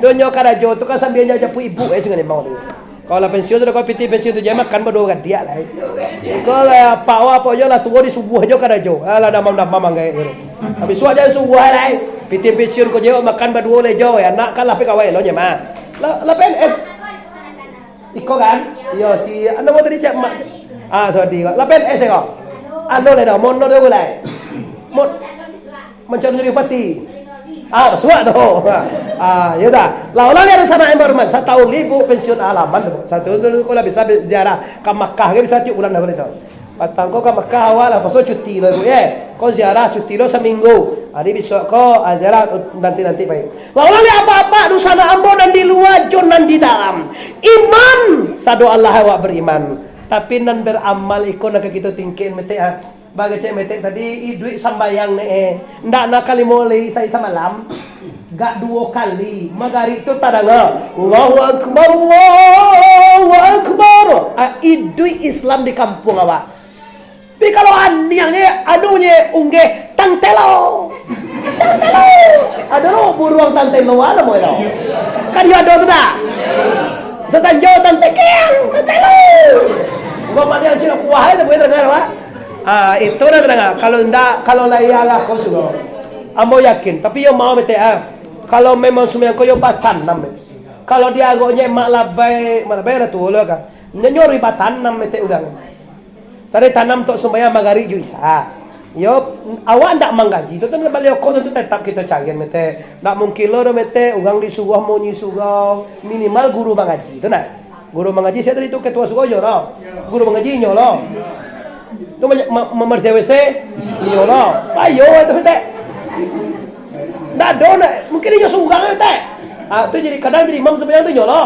Donyo kada jauh tu kan sambil nyaja pu ibu sengaja mau tu. Kalau pensiun tu kau piti pensiun tu jangan makan berdua dia lah. Kalau apa je lah tua di subuh je kada jauh. Alah dah mamang gaya. Habis suah jangan subuh lah. Piti pensiun kau jauh makan berdua le jauh ya. Nak kan lah pekawai lo je mah. Lah PNS. Iko kan? Yo si anda mau tadi cak mak. Sorry. Lah PNS kau. Alo le dah mon no deu lai. Mon macam jadi pati. Suat tu. Ya dah. Lah orang ada sana environment. 1 tahun libu pensiun alaman tu. 1 tahun kalau bisa ziarah ke Makkah ke bisa 7 bulan dah itu. Patang ko ka Makkah awal lah, pasal cuti lo ibu ya. Kau ziarah cuti lo seminggu. Hari besok kau ziarah nanti baik. Walau apa-apa di sana ambo dan di luar jon dan di dalam. Iman sadu Allah awak beriman. Tapi nan beramal ikon nak kita tingkin mete ah. Bagai cek mete tadi duit sambayang ne ndak nak kali mulai saya semalam. Gak 2 kali magari itu tadanga Allahu Akbar Allahu Akbar idui Islam di kampung awak. Tapi kalau aniangnya anunya unggeh tantelo ada lo buruang tantelo ada mo yo kan yo ada tu dah setanjo tantekeng tantelo gua mali yang cina kuah itu boleh dengar wa itu dah dengar kalau layalah kau sudah amo yakin tapi yo mau mete kalau memang semua kau yo batanam kalau dia agaknya mak labai lah tu lo kan nyori batanam mete ugang tadi tanam tok sembahyang magari ju isa. Yo awak ndak manggaji tu kan balik kau tu tetap kita cari mete. Ndak mungkin lo mete ugang di sugah mau nyi sugah minimal guru mengaji tu nak. Guru mengaji saya tadi tu ketua sugah jo lo. Guru mengaji nyo lo. Tu memeriksa WC nyo lo. Ayo tu mete. Ndak do mungkin nyo sugah mete. Tu jadi kadang jadi imam sembahyang tu nyo lo.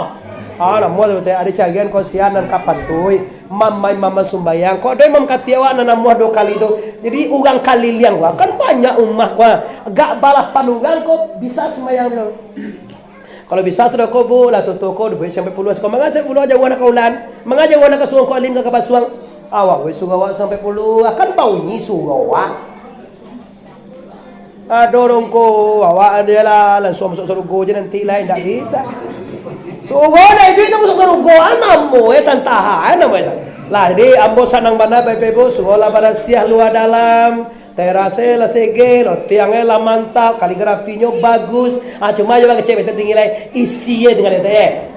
Namu tu ada cagian kau sian dan kapan tu mama sumbayang kau doi mam katiawa namu 2 kali tu jadi ugang kali liang lah kan banyak ummah gua gak balapan ugang kau bisa sembayang tu kalau bisa sudah kau bu lah tu kau duit sampai puluh kau mengajar puluh aja wana kaulan mengajar wana kasuang kau alim ke kabasuang awak we sugawa sampai puluh akan baunya sugawa dorong ko awak adalah langsung masuk surga je nanti lain tak bisa. Sugo na itu masuk surga anamu tantahan namanya. Lah jadi ambo sanang mana baik-baik sugola pada siah luar dalam terase la segel tiangnya la mantap kaligrafinya bagus cuma aja pakai cewek tinggi lai isinya dengan itu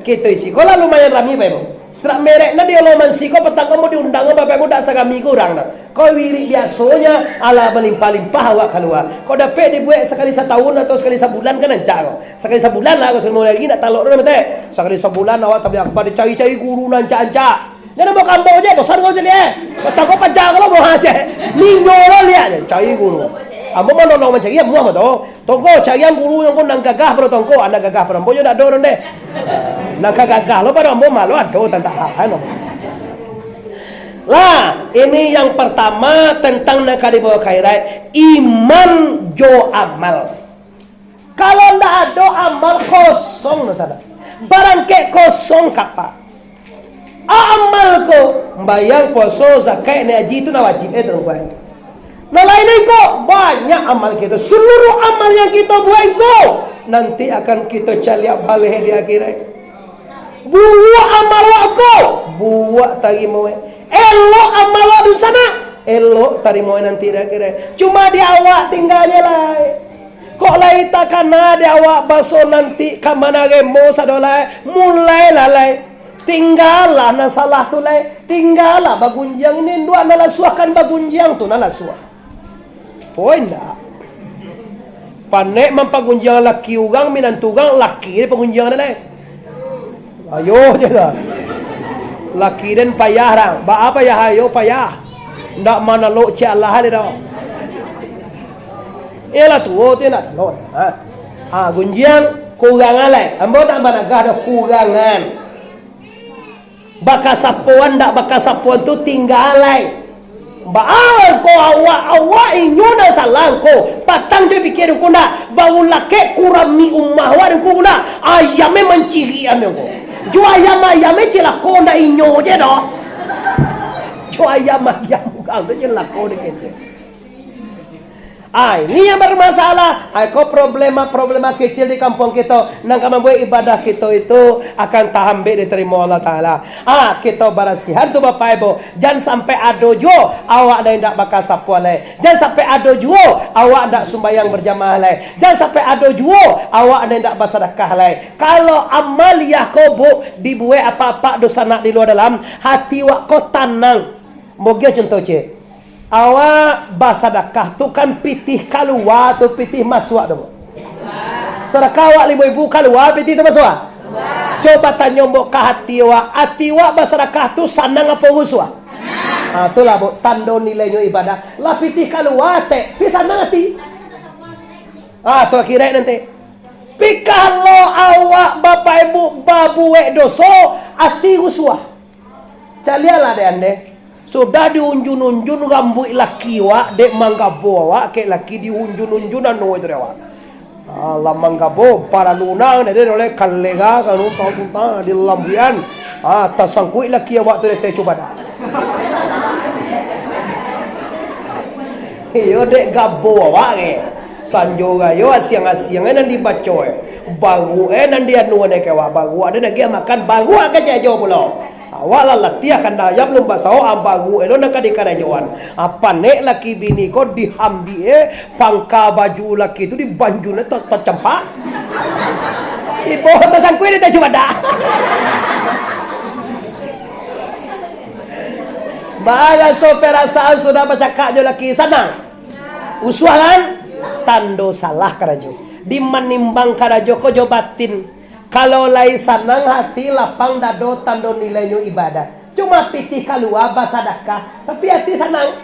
kita isi kalau lumayan rami baik serak merek na dia lo mansiko petang kamu diundang bapak muda sagami kurang na kau wiri biasanya ala melimpah-limpah awak keluar kau dapat dibuat sekali setahun atau sekali sebulan kan ancak kau sekali sebulan lah kau sekali lagi nak talok na mete sekali sebulan awak tapi apa dicari-cari guru nancak-ancak jangan mau kampung aja bosan kau jadi petang kau pajak kalau mau aja minggu lo lihat cari guru amo mana nolong mencari ya muah betul tongko cari yang guru yang kau nang gagah pada tongko anak gagah pada boyo dah dorong deh nang gagah lo pada amo malu ado tentang hal lah ini yang pertama tentang nak dibawa khairat iman jo amal kalau ndak ada amal kosong nasada barang ke kosong kapa amal ko bayang poso zakat ni haji itu na wajib itu buat nah lain kok banyak amal kita seluruh amal yang kita buat itu nanti akan kita caliak balik di akhirat buat amal aku buat tarimo elok amal di sana elok tarimo nanti di akhirat cuma di awak tinggalnya lah kok lai takana di awak baso nanti kamana remo sadolai mulai lalai tinggallah na salah tu lai tinggallah bagunjang ini dua nala suakan bagunjang tu nala suah poin dah panek mampagunjang laki ugang minantugang laki ni pagunjang lain ayo je lah laki dan payah rang ba apa ya ayo payah ndak mana lo cik Allah dia dah ialah tu dia nak lo gunjang kurangan lain ambo tak managah ada kurangan bakal sapuan ndak bakal sapuan tu tinggal lain baal ko awak inyo na salang ko patang je pikir ko na bau lake kurami ummah wa ko na ayame menciri ame ko jo ayame cila ko na inyo je do jo ayam bukan tu je la ko de ke ini yang bermasalah. Kau problema kecil di kampung kita. Nang kami buat ibadah kita itu akan tahambe diterima Allah Taala. Kita barasihan tu Bapak Ibu. Jangan sampai ado jo awak dah tidak bakal sapu alai. Jangan sampai ado jo awak tidak sembahyang berjamaah alai. Jangan sampai ado jo awak dah tidak bersedekah alai. Kalau amaliyah kau bu dibuat apa-apa dosa nak di luar dalam hati wak kau tenang. Moga contoh cik. Awak bersedekah tu kan pitih keluar tu pitih masuk tu. Sedekah awak 5,000 keluar pitih tu masuk. Coba tanya mbok ke hati awak bersedekah tu senang apa rusuk? Itulah bu, tanda nilainya ibadah. Lah pitih keluar teh, bisa nanti. Tu kira nanti. Pi kalau awak bapak ibu babuek doso, ati uswah. Calialah deh ande. Sudah diunjun-unjun rambut laki wak, dek manggabo wak, ke laki diunjun-unjunan no itu wak. Allah manggabo para lunang deh oleh kalega kanu kau tuntang di lambian. Tasangkui laki awak tu deh coba dah. Yo dek gabo wak ke. Sanjo gayo asiang-asiang nan dibaco baru nan dia nuan ke wa baru ada lagi makan baru aja jo pulo awal latihan kan daya belum basao baru elo nak dikada joan apa nek laki bini ko dihambi pangka baju laki itu dibanjune tot cempak ibu tasan kuih dia cuma dah baga so perasaan sudah bercakap jo laki senang usuhan tando salah karajo di menimbang karajo ko batin kalau lai sanang hati lapang dado tando nilainya ibadah cuma pitih keluar basadakah tapi hati senang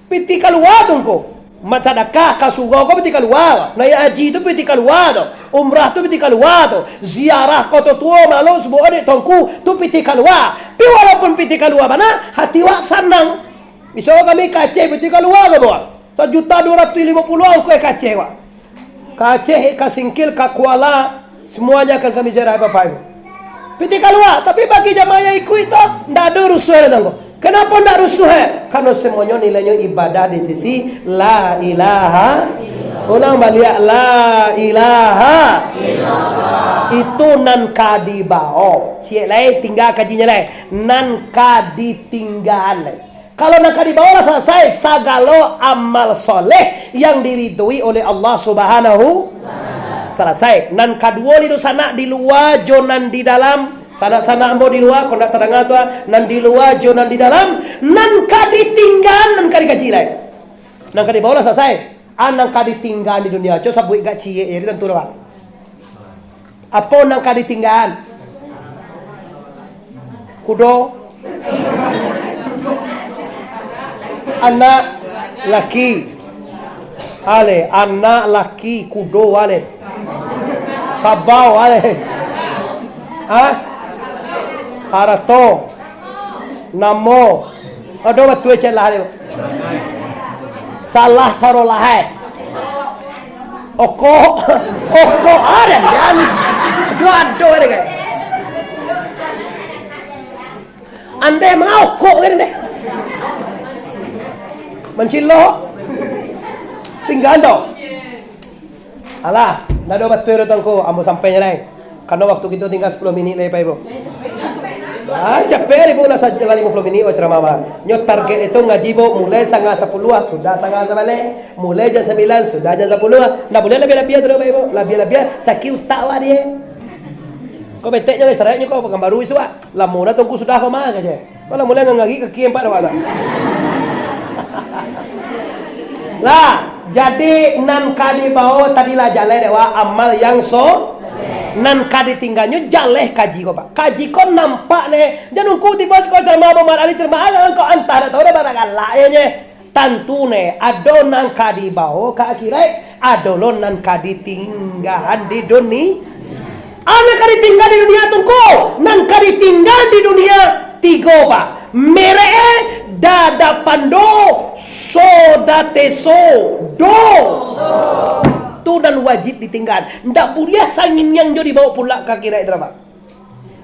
pitih keluar tungko macadakah kasugo ko pitih keluar naya haji itu pitih keluar to umrah tu pitih keluar to ziarah ko to tuo malo sebuah de tongku tu pitih keluar tapi walaupun pitih keluar mana hati wak senang bisa kami kace pitih keluar ke bawah 1.250.000 aku kaceh wak. Kaceh, kasingkil, kakuala, semuanya akan kami ziarah bapak ibu. Piti keluar, tapi bagi jamaah yang ikut itu tidak ada rusuh tanggo. Kenapa tidak rusuh? Karena semuanya nilainya ibadah di sisi la ilaha. Ulang balik la ilaha. Itu nan kadibao. Cik lain tinggal kajinya lain. Nan kaditinggal lain. Kalau nak dibawa selesai sagalo amal soleh yang diridhoi oleh Allah Subhanahu selesai. Nan kadua di sana di luar jonan di dalam sana ambo di luar kau nak terangah tu nan di luar jonan di dalam nan kaditinggal nan kadikaji lain. Nan kadibawa selesai. Nan kaditinggal di dunia. Coba sabui gak cie ya tentu lah. Apa nan kaditinggal? Kudo anak laki ale anak laki kudo ale kabau ale harato namo ado batu celah ale salah sarolah oko ada kan dua ada kan ande mau oko kan deh mencilo tinggal dong alah dah ada batu tangko ambo sampai nyalai karena waktu kita tinggal 10 minit lagi Pak Ibu capek ibu nak saja 50 minit ceramah nyot target itu ngaji bu mulai setengah 10 sudah setengah 11 mulai jam 9 sudah jam 10 nak boleh lebih-lebih tu Pak Ibu lebih-lebih sakit tak wah dia kau beteknya guys taraknya kau pekan baru isu lah mula tunggu sudah kau mah aja kalau mulai ngagi kaki 4 dah lah jadi nan kali bawa tadilah jaleh dewa amal yang so nan kali tinggalnya jaleh kaji ko pak kaji ko nampak ne jangan ku tiba ko cerma Muhammad Ali cerma alang ko antara tahu barang lainnya tentu ne ado nan kali bawa ka akhirat ado lo nan kali tinggalan di dunia ana kali tinggal di dunia tungku nan kali tinggal di dunia tiga pak mere dada pando soda teso do tu dan wajib ditinggal ndak boleh sangin yang jo dibawa pula ke kira itu apa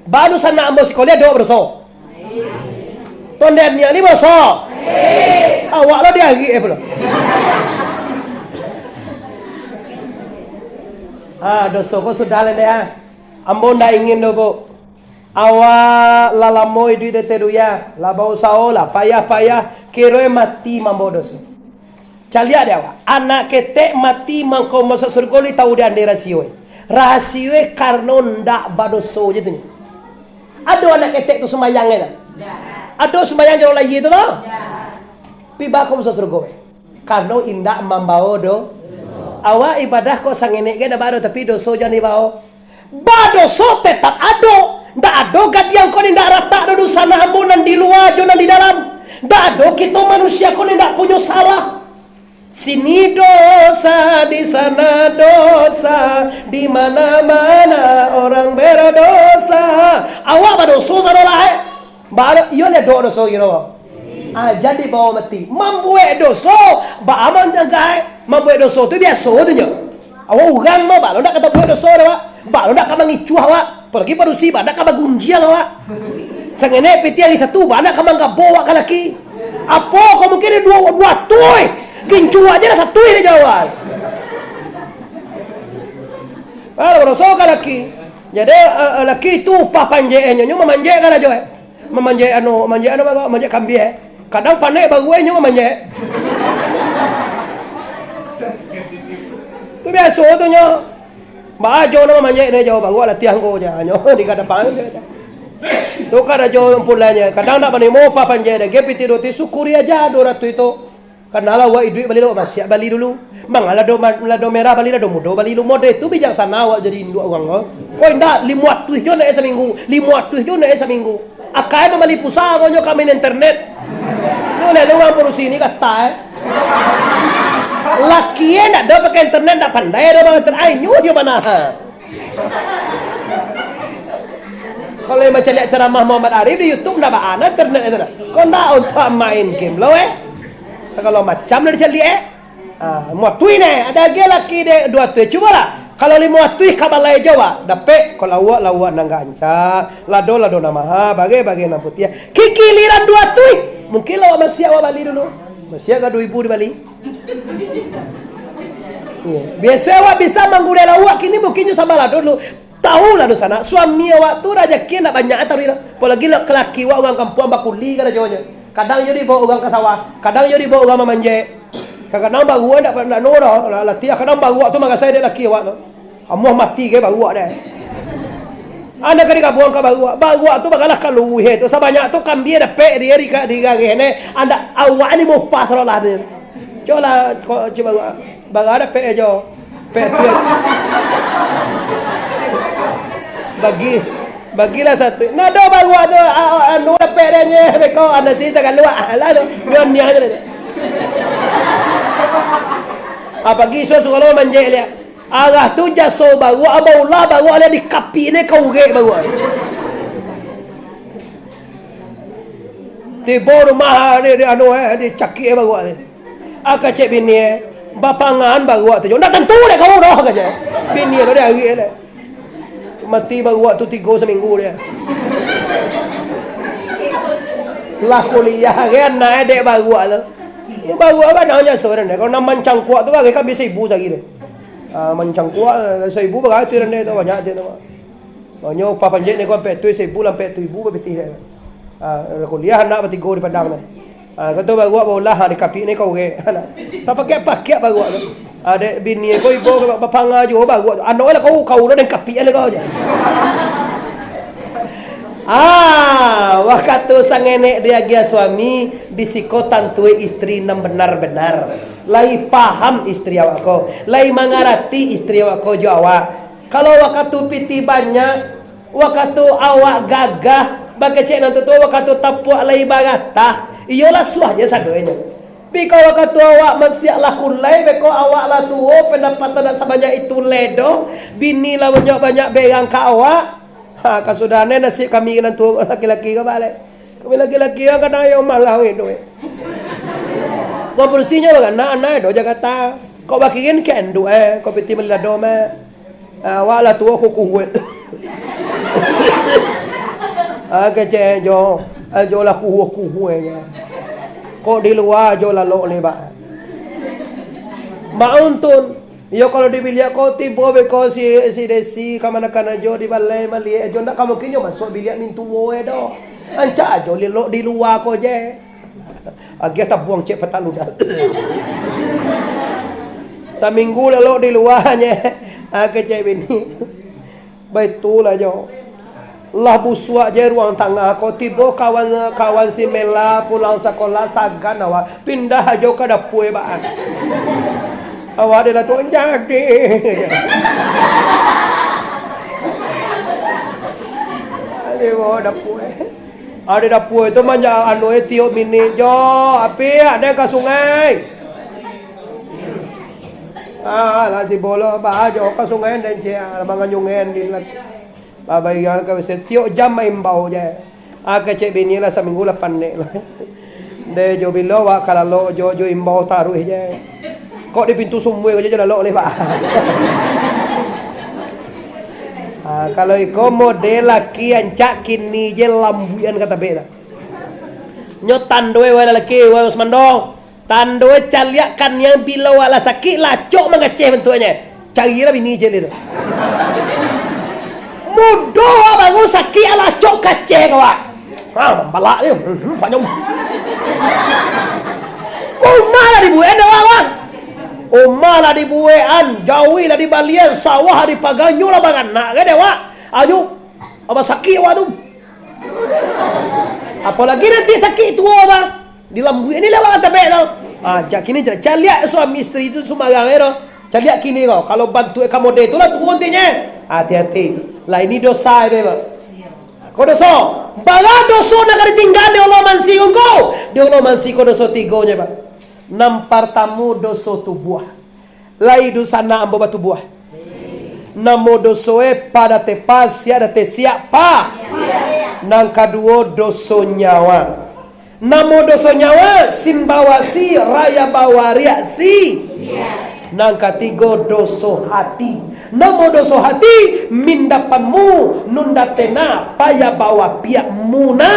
baru sana ambo sekolah do berso tondennya ni berso awak lo dia lagi belum doso ko sudah le ambo ndak ingin do bu awak lalamoi duit teruya labau saola payah kira mati mambodos calia dia awak anak ketek mati mangko masuk surga li tahu dia ande rahasiwe karena ndak badoso je tu ada anak ketek tu sembayang ena ada sembayang jero lagi tu toh piba ko masuk surga karena indak mambawa do awak ibadah kok sangene ke dah baru tapi doso jangan dibawa badoso tetap ada ndak ada gadiang kau ndak rata do sana ambunan di luar jo nan di dalam. Dado kita manusia kau tidak punya salah. Sini dosa, di sana dosa, di mana-mana orang berdosa. Awak berdosa sadolah. Baru iyo le dosa iro. Jadi bawa mati. Membuat dosa, ba aman jagai. Membuat dosa tu biasa tu je. Awak orang mau baru nak kata buat dosa awak. Baru nak kata mengicu awak. Pergi parusi ba nak kata gunjiang awak. Sangene peti hari satu ba nak kata bawa ke laki. Apa kau mungkin dua tuai. Gincu aja dah satu ini jawab. Kalau berdosa ke laki. Jadi laki tu upah panjangnya nyo memanjang kan aja. Memanjang bago, manjang kambing. Kadang pandai baru nyo memanjang. Tu biasa tu nyo. Bajo nama manjang ni jauh baru latihan ko je. Nyo di kada pang. Tu kada jauh pulanya. Kadang nak pandai mau upah panjang dah. Gepiti roti syukuri aja 200 itu. Karena lah awak duit bali lo masih bali dulu. Mang lado merah bali lado mudo bali lu mode itu bijaksana awak jadi dua orang kau. Kau indah 500 jo naik seminggu. 500 jo naik seminggu. Akai membeli pulsa kau nyo kami internet. Nyo le lu ngam sini kata. Laki nak ada pakai internet tak pandai ada pakai internet. Ai nyo je mana. Kalau macam lihat ceramah Muhammad Arif di YouTube nak ana internet itu dah. Kau nak untuk main game lo Kalau macam dah dicari muatui ni ada lagi de 200 cuba lah. Kalau 500 kabalai Jawa dapat kalau awak nang ganca lado nama bagai nang putih kikiliran 200 mungkin awak masih awak bali dulu masih ada 2000 di Bali. Biasa awak bisa menggunakan awak kini mungkin sama lado dulu. Tahu lah do sana suami awak tu rezeki nak banyak atau tidak. Apalagi lelaki awak orang kampung bakuli kan Jawanya. Kadang jadi bawa orang ke sawah, kadang jadi bawa orang memanjat. Kadang-kadang baru nak nora, latihan kadang baru tu maka saya dia laki awak tu. Amuh mati ke baru dah. Anda kena buang ke baru tu bagalah kalau he tu sebanyak tu kambing dapat dia di gage ni. Anda awak ni mau pas lah dia. Coba baru ada pe jo. Pe tu. Bagilah satu. Nado baru ada anu dapat dia beko anda sih jangan luak lah tu. Dunia aja dia. Bagi suara manjek dia. Arah tu jaso baru abaulah baru ada di kapi ni kau gek baru. Tiba rumah ni anu di caki baru ni. Aka cek bini bapangan baru tu. Nak tentu dia kau dah aja. Bini tu dia hari ni. Mati baru waktu 3 seminggu dia. Lah kuliah kan naik dek baru tu. Ini baru kan hanya seorang dia. Kalau nak mancang kuat tu kan bisa 1000 lagi dia. Mancang kuat 1000 berarti dia tu banyak dia tu. Banyak upah panjang ni kau sampai 1000 sampai 1000 berarti dia. Kuliah nak bertiga di Padang ni. Kata baru lah di kapi ni kau ke. Tak pakai baru tu. Ada bini kau ibu bapak ngaju baru anak lah kau lah dan kapi lah kau je. Waktu sang nenek dia gia suami bisiko tantui istri nam benar-benar. Lai paham istri awak kau, lai mengerti istri awak kau jo awak. Kalau waktu piti banyak, waktu awak gagah, bagai cek nanti tu waktu tapuak lai bagatah, iyalah suahnya sadonya. Biko waktu awak masih lah kulai, biko awak lah tuo pendapatan sebanyak itu ledo, bini lah banyak berang ke awak. Kasudahnya nasib kami nanti laki-laki ke balik. Kami laki-laki yang kadang yang malah itu. Kau bersihnya bagai anak do Jakarta. Kau bagian kendu kau piti melado awak lah tuo kukuh. Kece jo lah kukuhnya. Kok di luar jo lalu ni ba. Mauntun. Yo kalau di bilik kau tiba beko si desi kamana kana jo di balai mali jo nak kamu kinyo masuk bilik mintu woe do. Anca jo lelo di luar ko je. Agi tak buang cek petalu dah. Seminggu lalu di luarnya. Cek bini. Betul lah jo. Lah busuk je ruang tengah kau tiba kawan si Mela pulang sekolah sagan awak pindah jo ke dapur baan. Awak dia lah tu jadi. Dia bawa dapur. Ada dapur itu manja anu tiup minit jo, api ada ke sungai. Lati bola bajo ke sungai dan cia mangan nyungen di lat. Babayan ke tiup jam main bau je. Ke cek bini lah seminggu lah panik lah. De jo bilo wa kalau jo imbau taruh je. Kok di pintu sumui je dah lo lepas. Kalau iko model laki ancak kini je lambuan kata beda. Nyo tandoe wala laki wa Usmandong. Tandoe caliakan yang bila wala sakit lacok mengeceh bentuknya. Carilah bini je itu. Mudah baru sakit lacok kaceh kau. Balak dia. Panjang. Kumah lah dibuat dah orang. Umah lah dibuean, jauhi lah di balian, sawah di paganyo lah bang anak kan dewa. Ayo, apa sakit awak tu? Apalagi nanti sakit tua bang. Di lambu ini lah bang tabek tau. Jak kini je, caliak suami isteri itu sembarang tu. Caliak kini kau, kalau bantu kamu deh itulah turun tinya. Hati-hati, lah ini dosa bang. Kau dosa, bala dosa nak ditinggal di Allah mansi kau. Di Allah mansi kau dosa tigonya bang. Nampartamu doso tubuh lai dosana ambo batu buah namo dosoe pada tepas siada te siapa nang kadua doso nyawa namo doso nyawa simbawasi raya bawaria si nang katigo doso hati namo doso hati mindapanmu nundatena paya bawa piak muna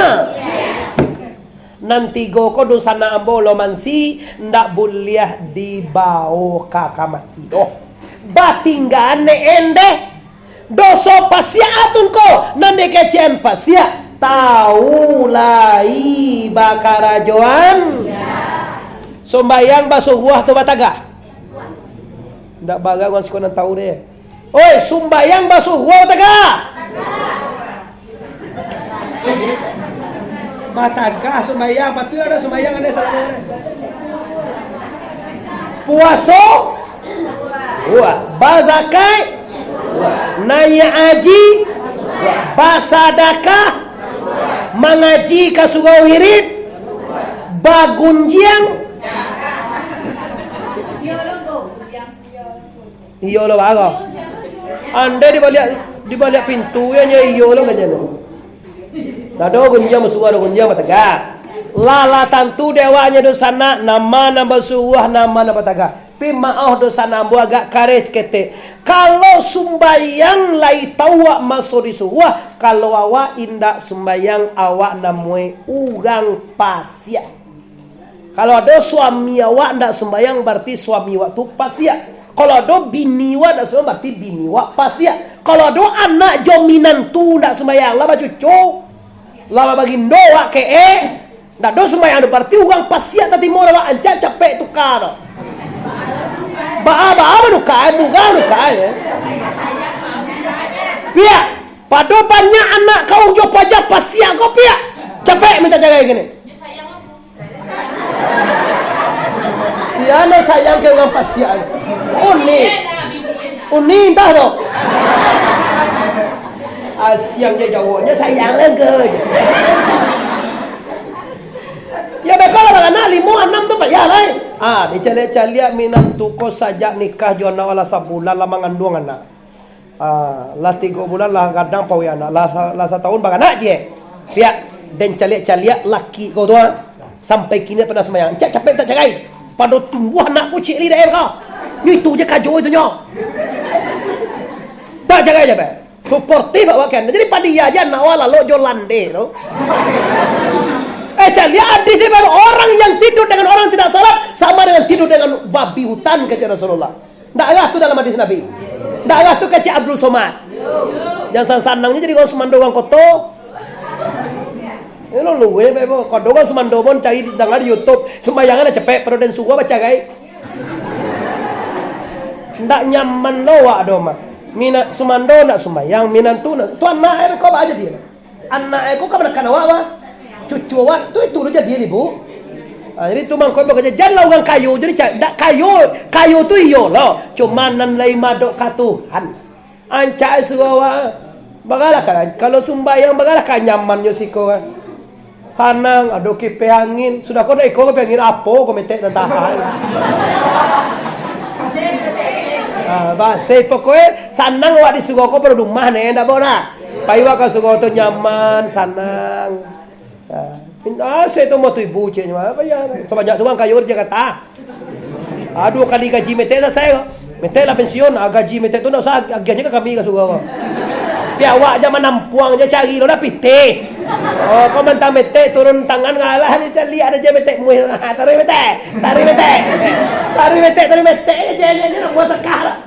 nanti go ko dosana ambo lo mansi ndak buliah dibawa ka mati oh batinggane ende doso pasia atun ko nande kecian pasia tahu lai bakarajoan sombayang basuh buah tu bataga ndak baga wan sikonan tahu deh oi sumbayang basuh buah bataga Bataga sembahyang, betul ada sembahyang ada salah boleh. Puasa, bazakai, naya aji, basadakah, mengaji kasugau wirid, bagunjiang. Iyo lo bago. Anda di balik pintu ya iyo lo kajano. Nado gunjang masuwa do gunjang bataga. Lala tantu dewanya do sana nama nambah suwah nama nambah bataga. Pi maah do sana ambo agak kares kete. Kalau sumbayang lai tawa masuk di suwah, kalau awak indak sumbayang awak namue ugang pasya. Kalau ada suami awak ndak sembayang berarti suami awak tu pasya. Kalau ada bini awak ndak sembayang berarti bini awak pasya. Kalau ada anak jaminan tu ndak sembayang lah cucu. Lama bagi doa ke ndak do sembahyang do berarti ugang pasya tadi mo wa anca capek tukar. Ba do kai bukan do kai. Pia, pado banyak anak kau jo pajak pasya kau pia. Capek minta jaga gini. Si ana sayang ke ugang pasya. Uni entah do. Siang dia jawabnya sayang lagi. Ya bekal lah anak 5 6 tu payah lah. Dicale-cale minang tuko saja nikah jona wala sabulan lah mengandung anak. Lah 3 bulan lah kadang pawi anak. Lah 1 tahun bang anak je. Pia dan cale-cale laki kau tu sampai kini pernah semayang. Cak capek tak cakai. Pada tumbuh anak kucing li dah kau. Ni itu je kajo itu nyo. Tak cakai je be. Suportif awak kan. Jadi padia aja nawala lo jolande tu. Cali hadis ini orang yang tidur dengan orang tidak salat sama dengan tidur dengan babi hutan kata Rasulullah. Ndak ada tu dalam hadis Nabi. Ndak ada tu kata Abdul Somad. Yang sanangnya jadi kau semando orang koto. Ini lo luwe bebo. Kau doang semando pun cari dengar di YouTube. Sembayangan cepet perlu dan suka baca guys. Ndak nyaman lo wak doma. Mina sumando nak sembayang minantu nak tu anak kau aja dia. Anak kau kau nak awak cucu awak tu itu aja dia ibu. Jadi tu mang kau bekerja jangan orang kayu jadi tak kayu tu iyo lo. Cuma nan lai madok ka Tuhan. Ancak suawa bagalah kan kalau sembayang bagalah kan nyaman yo siko. Hanang, aduh kipe angin. Sudah kau dah ikut kipe angin apa? Kau metek dan tahan. Bahasa pokoknya sanang awak di sugo kau perlu rumah nih, ndak boleh. Paiwa kau sugo tu nyaman, sanang. Saya tu mau tu ibu caknya apa ya? Sebanyak tuang kayu dia kata. Aduh kali gaji metek saya. Metek lah pensiun, gaji metek tu nak usah gajinya ke kami kau sugo kau. Pi awak aja menampuang je cari lo dah pitih. Oh, kau mentang metek turun tangan ngalah ni cari ada je metek muih. Tarik metek. Je nak buat sekar.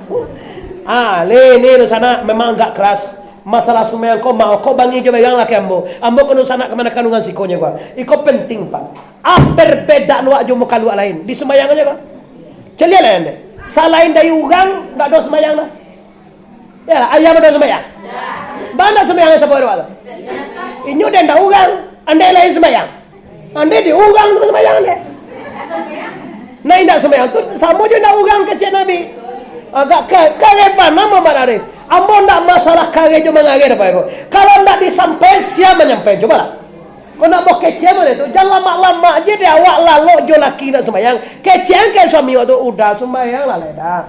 Ni sana memang agak keras. Masalah sumayang kau mau kau bangi je bayang laki ambo. Ambo kena sana ke mana kandungan sikonya gua. Iko penting pak. Berbeda luak jo muka luak lain. Di sumayang aja kau. Celia lah ande. Selain dari urang ndak ada sumayang lah. Ya, ayam ada sumayang. Banda sumayang siapa ada? Inyo dan dah urang, ande lain sembahyang. Ande di urang tu sembahyang ande. Nah indak sembahyang tu sama je dah urang kecil Nabi. Agak kareban nama Arif. Ambo ndak masalah kare je mengalir apa itu. Kalau ndak disampai siapa menyampai coba lah. Kau nak mau kecil mana tu? Jangan lama-lama aja dia awak lalu jo laki nak sembahyang. Kecil ke suami waktu udah sembahyang lah dah.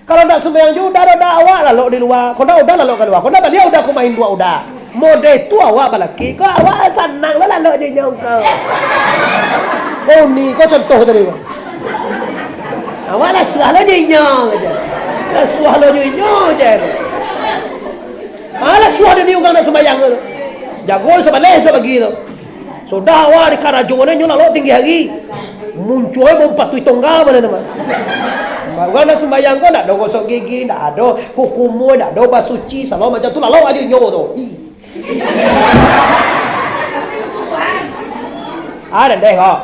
Kalau ndak sembahyang je udah awak lalu di luar. Kau udah lalu ke luar. Kau balik udah aku main dua udah. Mode tu awak balaki. Kau awak senang lah lalu je nyong kau. Oh ni kau contoh tadi kau. Awak lah suah je nyong aja. Lah suah je nyong je. Lah suah dia ni orang nak sembahyang tu. Jago sebalai sebagi tu. Sudah awak di karajo ni nyong lalu tinggi hari. Muncul bom patui tonggal mana teman. Orang nak sembahyang kau nak ada gosok gigi, nak ada kukumur, nak ada basuci, selalu macam tu lalu aja nyawa tu. Ada deh kok.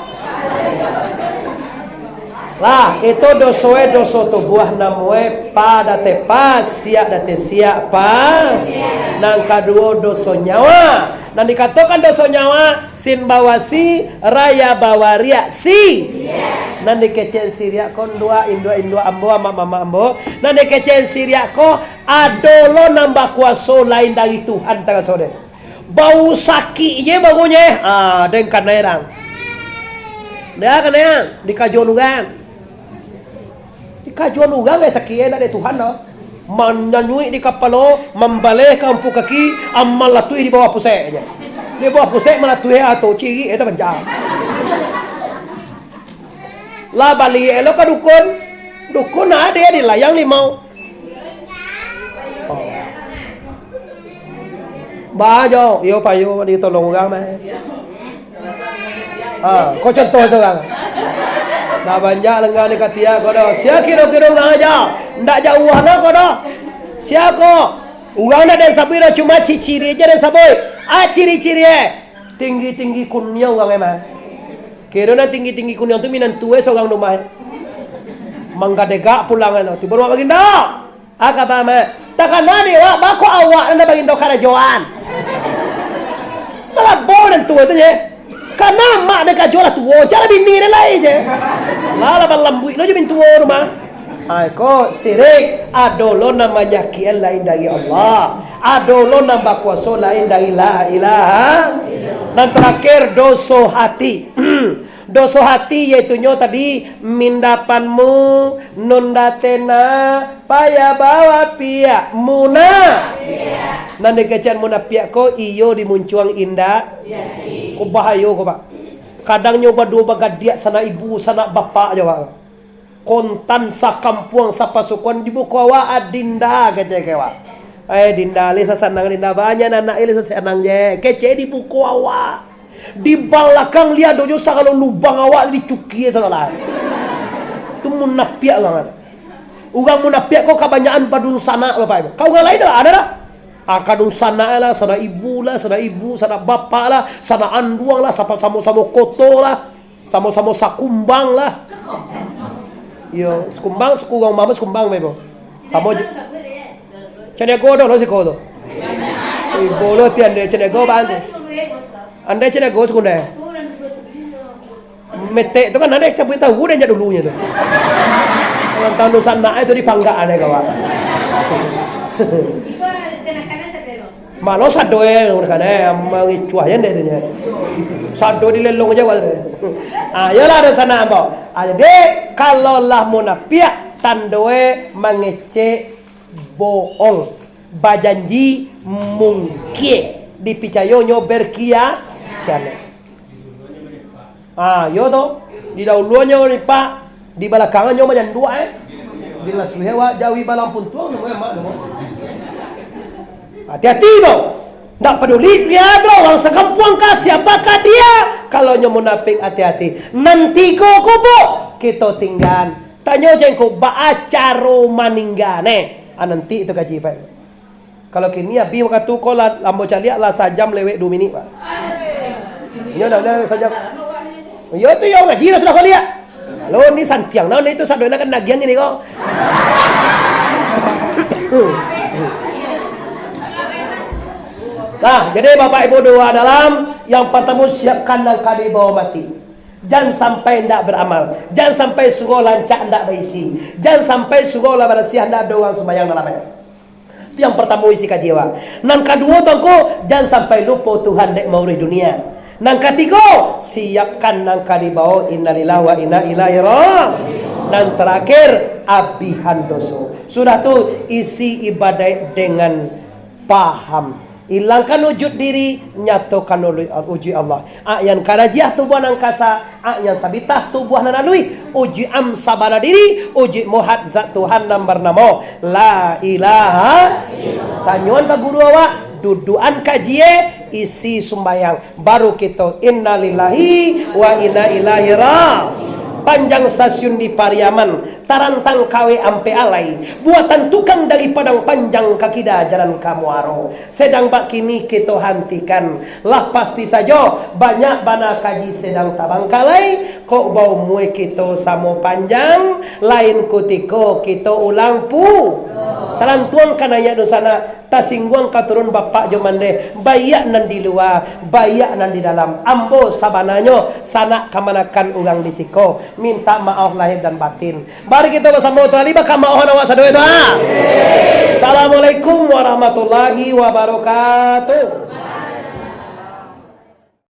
Lah itu dosa tu buah namue pada tepas siap date siap pa. Nang kedua dosa nyawa. Dan dikatakan dosa nyawa sin bawasi raya bawaria si. Nan dikecen siria kon dua indo ambo mama ambo. Nan dikecen siria ko adolo nambah kuasa lain dari Tuhan tangan sode. Bau sakit je bagunya. Den kanerang. Dia kanerang dikajuan ugang. Dikajuan ugang sakit ada Tuhan no. Menyanyui di kapalo, membalik kampu kaki, amal latui di bawah pusat aja. Di bawah pusat melatui atau ciri itu bencana. Lah balik elok ke dukun ada di layang limau. Bajo, yo payo di tolong orang mah. Kau contoh sekarang. Dah banyak lengan ni katia kau dah. Sia kira-kira orang aja. Ndak jauh lah kau dah. Sia kau. Orang nak dan sabai dah cuma ciri-ciri aja dan sabai. Ciri-ciri tinggi-tinggi kunyah orang emang. Kira na tinggi-tinggi kunyah tu minan tuwe seorang rumah. Manggadega pulangan tu. Baru bagindo. Kata mah. Takkan nani wak bako awak nanda bagindo karajoan. Malah bonan tuwe tu je. Karena mak dekat jual tu, cara bini dia lain je. Lala balambui lo je bin tua rumah. Kau sirik, adolo namanya kian lain dari Allah. Adolo nambah kuasa lain dari la ilaha. Dan terakhir dosa hati. Dosa hati iaitunya tadi mindapanmu nundatena paya bawa pia muna. Nanti kecan muna pia ko iyo dimuncuang indah. Ko bahayo ko pak. Kadang nyoba dua bagadiak sana ibu sana bapak jawa. Kontan sa kampuang sa pasukan di buku awa adinda kece kewa. Dinda le sa sanang dinda banyak anak ile sa sanang je. Kece di buku awa. Di belakang lihat dojo sa kalau lubang awak dicuki segala. Tu munafiak banget. Urang munafiak kau kebanyakan padun sana bapak ibu. Kau orang lain ada dah. Kadung sana lah, sana ibu, sana bapak lah, sana anduang lah, sama-sama koto lah, sama-sama sakumbang lah. Yo, sekumbang, sekurang mama sekumbang bebo. Sama je. Cene godo lo si godo. Bolo ti ande cene go bande. Ande cene go sekunda. Mete itu kan ande cabut tahu dan jadi dulunya tu. Kalau tahun sana itu dipanggaan ya kawan. Malos adoe kan mangi cuayan deh tu. Sado di lelong aja. Yalah ada sana apa? Jadi kalau lah munafik tandoe mengecek bohong, bajanji mungkin dipicayo berkia kiane. Yo to di dahuluannya ni Pak, di belakangannya macam dua di lasuhewa jawi balang pun tuang hati-hati dong. Tak peduli dia tu orang sekampung kah siapakah dia. Kalau nyo munafik hati-hati. Nanti ko kubo kita tinggal. Tanya jengko ba caro maninggane. Nanti itu kaji Pak. Kalau kini abi waktu ko lambo caliak lah sajam lewek 2 minit Pak. Nyo dah sajam. Yo tu yo ngaji lah sudah kau lihat. Kalau ni santiang nah itu sadona kan nagian ini kok. Nah, jadi Bapak Ibu doa dalam yang pertama siapkan langkah di bawah mati. Jangan sampai tidak beramal. Jangan sampai suruh lancak tidak berisi. Jangan sampai suruh lah bersih tidak doang sembahyang dalamnya. Itu yang pertama isi kajiwa. Nang kedua tongko jangan sampai lupa Tuhan dek mau di dunia. Nang ketiga siapkan langkah di bawah innalillahi wa inna ilaihi raji'un. Nang terakhir abihan dosa. Sudah tu isi ibadah dengan paham. Hilangkan wujud diri, nyatakan uji Allah. Yang karajiah tubuh angkasa, yang sabitah tubuh nanalui, uji am sabana diri, uji muhad zat Tuhan nomor namo. La ilaha tanyuan ka guru awak, duduan kajie, isi sumbayang. Baru kita innalillahi wa inna ilaihi raji'un. Panjang stasiun di Pariaman, tarantang kawe ampe alai, buatan tukang dari Padang Panjang kakida jalan Kamuaro. Sedang bak kini kita hentikan. Lah pasti saja banyak bana kaji sedang tabangkalai. Kok bau mue kita samo panjang, lain kutiko kita ulang pu. Talantuan kanaya dosana tasingguang katurun bapak jomande bayak nan di luar bayak nan di dalam ambo sabananyo sana kamanakan ulang disiko minta maaf lahir dan batin. Mari kita bersama tali bakal maaf awak sadu itu. Assalamualaikum warahmatullahi wabarakatuh.